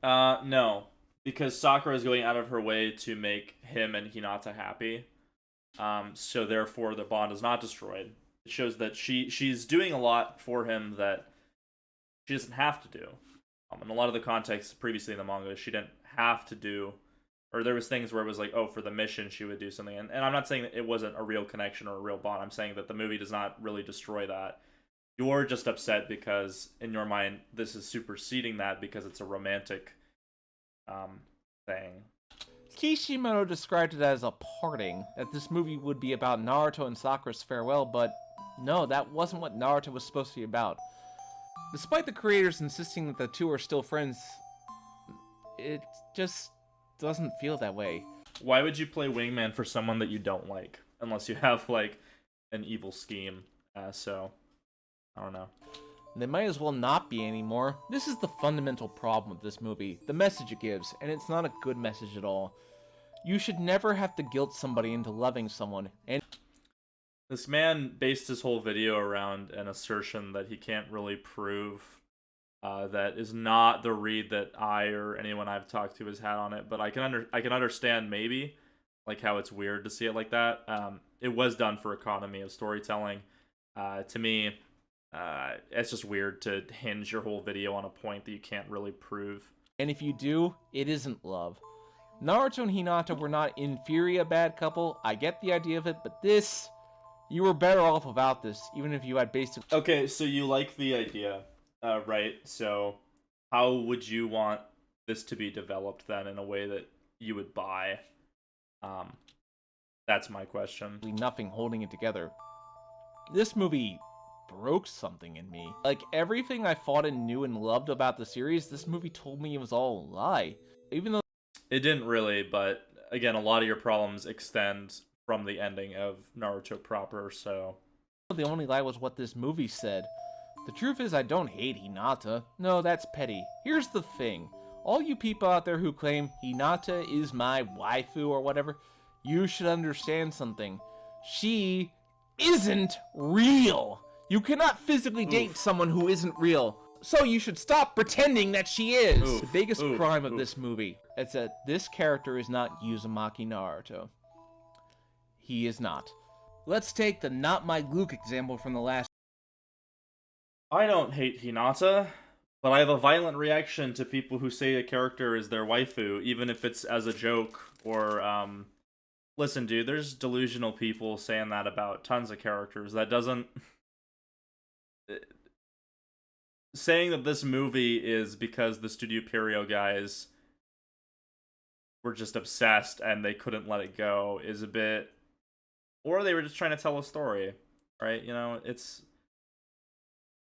No. Because Sakura is going out of her way to make him and Hinata happy. So therefore the bond is not destroyed. It shows that she's doing a lot for him that she doesn't have to do. In a lot of the context previously in the manga, she didn't have to do, or there was things where it was like, oh, for the mission she would do something. And I'm not saying that it wasn't a real connection or a real bond. I'm saying that the movie does not really destroy that. You're just upset because in your mind this is superseding that because it's a romantic thing. Kishimoto described it as a parting, that this movie would be about Naruto and Sakura's farewell, but no, that wasn't what Naruto was supposed to be about. Despite the creators insisting that the two are still friends, it just doesn't feel that way. Why would you play wingman for someone that you don't like? Unless you have, like, an evil scheme. So, I don't know. They might as well not be anymore. This is the fundamental problem with this movie, the message it gives, and it's not a good message at all. You should never have to guilt somebody into loving someone, and this man based his whole video around an assertion that he can't really prove that is not the read that I or anyone I've talked to has had on it, but I can understand maybe like how it's weird to see it like that. It was done for economy of storytelling. To me, it's just weird to hinge your whole video on a point that you can't really prove. And if you do, it isn't love. Naruto and Hinata were not inferior bad couple. I get the idea of it, but this... You were better off without this, even if you had basic... Okay, so you like the idea, right? So how would you want this to be developed then in a way that you would buy? That's my question. Nothing holding it together. This movie broke something in me. Like, everything I fought and knew and loved about the series, this movie told me it was all a lie. Even though... It didn't really, but again, a lot of your problems extend from the ending of Naruto proper, so... The only lie was what this movie said. The truth is I don't hate Hinata. No, that's petty. Here's the thing. All you people out there who claim Hinata is my waifu or whatever, you should understand something. She isn't real. You cannot physically date someone who isn't real. So you should stop pretending that she is. The biggest crime of this movie is that this character is not Uzumaki Naruto. He is not. Let's take the Not My Luke example from the last. I don't hate Hinata, but I have a violent reaction to people who say a character is their waifu, even if it's as a joke or, listen, dude, there's delusional people saying that about tons of characters. That doesn't... Saying that this movie is because the Studio Pierrot guys were just obsessed and they couldn't let it go is a bit... Or they were just trying to tell a story, right? You know, it's...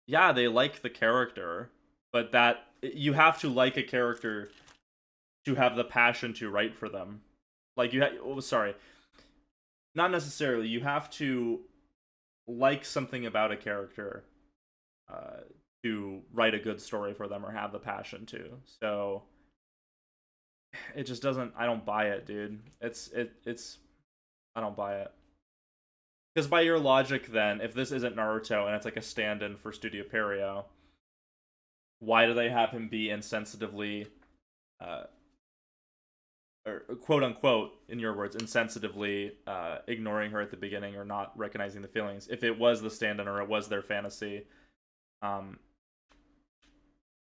Yeah, they like the character, but that... You have to like a character to have the passion to write for them. Like, sorry. Not necessarily. You have to like something about a character to write a good story for them or have the passion to. So it just doesn't... I don't buy it, dude. It's I don't buy it. Because by your logic, then, if this isn't Naruto and it's like a stand-in for Studio Pierrot, why do they have him be insensitively, or quote-unquote, in your words, insensitively ignoring her at the beginning or not recognizing the feelings? If it was the stand-in or it was their fantasy,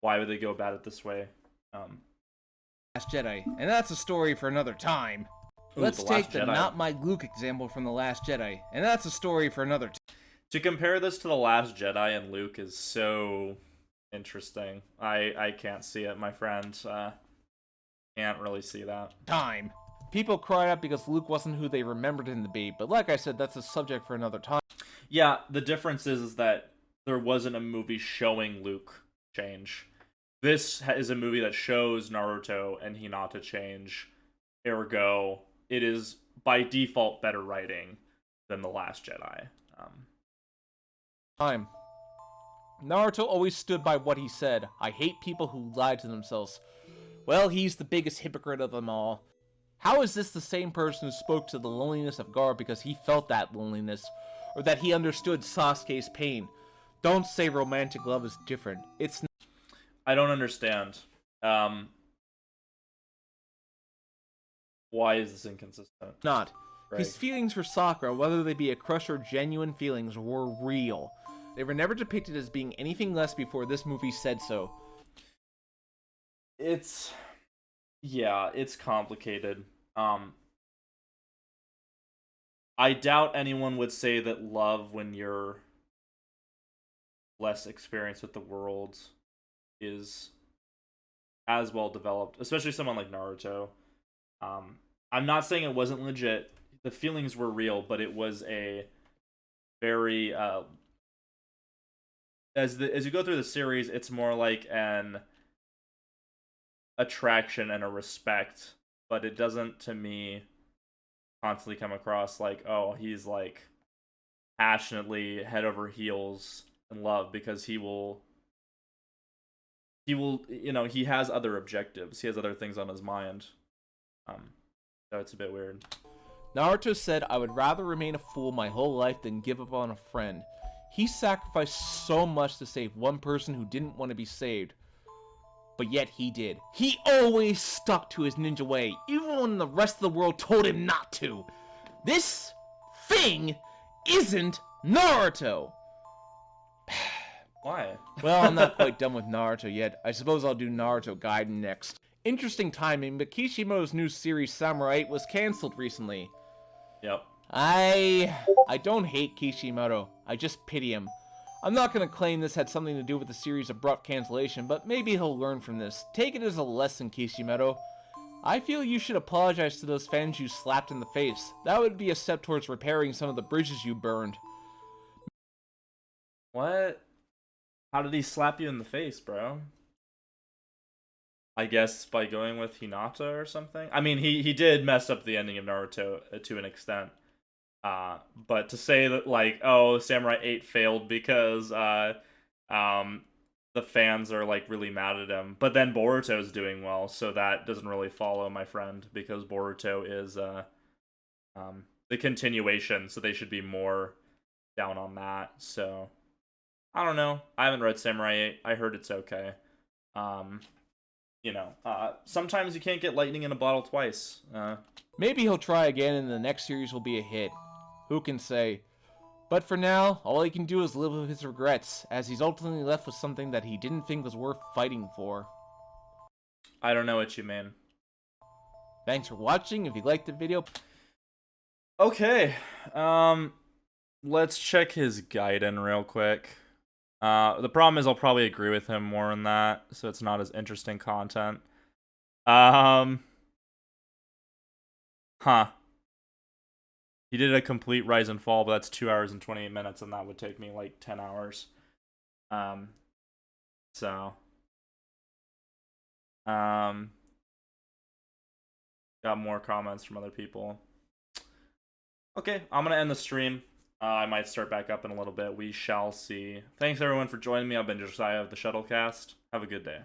why would they go about it this way? Last Jedi, and that's a story for another time. Let's take the Not My Luke example from The Last Jedi, and that's a story for another time. To compare this to The Last Jedi and Luke is so interesting. I can't see it, my friend. Can't really see that. Time. People cried out because Luke wasn't who they remembered him to be, but like I said, that's a subject for another time. Yeah, the difference is that there wasn't a movie showing Luke change. This is a movie that shows Naruto and Hinata change. Ergo, it is by default better writing than The Last Jedi. Time. Naruto always stood by what he said. I hate people who lie to themselves. Well, he's the biggest hypocrite of them all. How is this the same person who spoke to the loneliness of Gar because he felt that loneliness, or that he understood Sasuke's pain? Don't say romantic love is different. It's not. I don't understand. Why is this inconsistent? Not. Greg. His feelings for Sakura, whether they be a crush or genuine feelings, were real. They were never depicted as being anything less before this movie said so. It's complicated. I doubt anyone would say that love when you're less experienced with the world is as well developed, especially someone like Naruto. I'm not saying it wasn't legit. The feelings were real, but it was a very as you go through the series, it's more like an attraction and a respect, but it doesn't, to me, constantly come across like, oh, he's like passionately head over heels in love, because he will, you know, he has other objectives, he has other things on his mind. So it's a bit weird. Naruto said, I would rather remain a fool my whole life than give up on a friend. He sacrificed so much to save one person who didn't want to be saved. But yet he did. He always stuck to his ninja way, even when the rest of the world told him not to. This thing isn't Naruto. Why? Well, I'm not quite done with Naruto yet. I suppose I'll do Naruto Gaiden next. Interesting timing, but Kishimoto's new series Samurai 8 was cancelled recently. Yep. I don't hate Kishimoto. I just pity him. I'm not going to claim this had something to do with the series' abrupt cancellation, but maybe he'll learn from this. Take it as a lesson, Kishimoto. I feel you should apologize to those fans you slapped in the face. That would be a step towards repairing some of the bridges you burned. What? How did he slap you in the face, bro? I guess by going with Hinata or something? I mean, he did mess up the ending of Naruto to an extent. But to say that, like, oh, Samurai 8 failed because the fans are like really mad at him. But then Boruto's doing well, so that doesn't really follow, my friend, because Boruto is the continuation, so they should be more down on that. So I don't know. I haven't read Samurai 8. I heard it's okay. Sometimes you can't get lightning in a bottle twice. Maybe he'll try again and the next series will be a hit. Who can say? But for now, all he can do is live with his regrets, as he's ultimately left with something that he didn't think was worth fighting for. I don't know what you mean. Thanks for watching. If you liked the video... Okay. Let's check his Gaiden real quick. The problem is I'll probably agree with him more on that, so it's not as interesting content. Huh. He did a complete Rise and Fall, but that's 2 hours and 28 minutes, and that would take me like 10 hours. So. Got more comments from other people. Okay, I'm gonna end the stream. I might start back up in a little bit. We shall see. Thanks everyone for joining me. I've been Josiah of the Shuttlecast. Have a good day.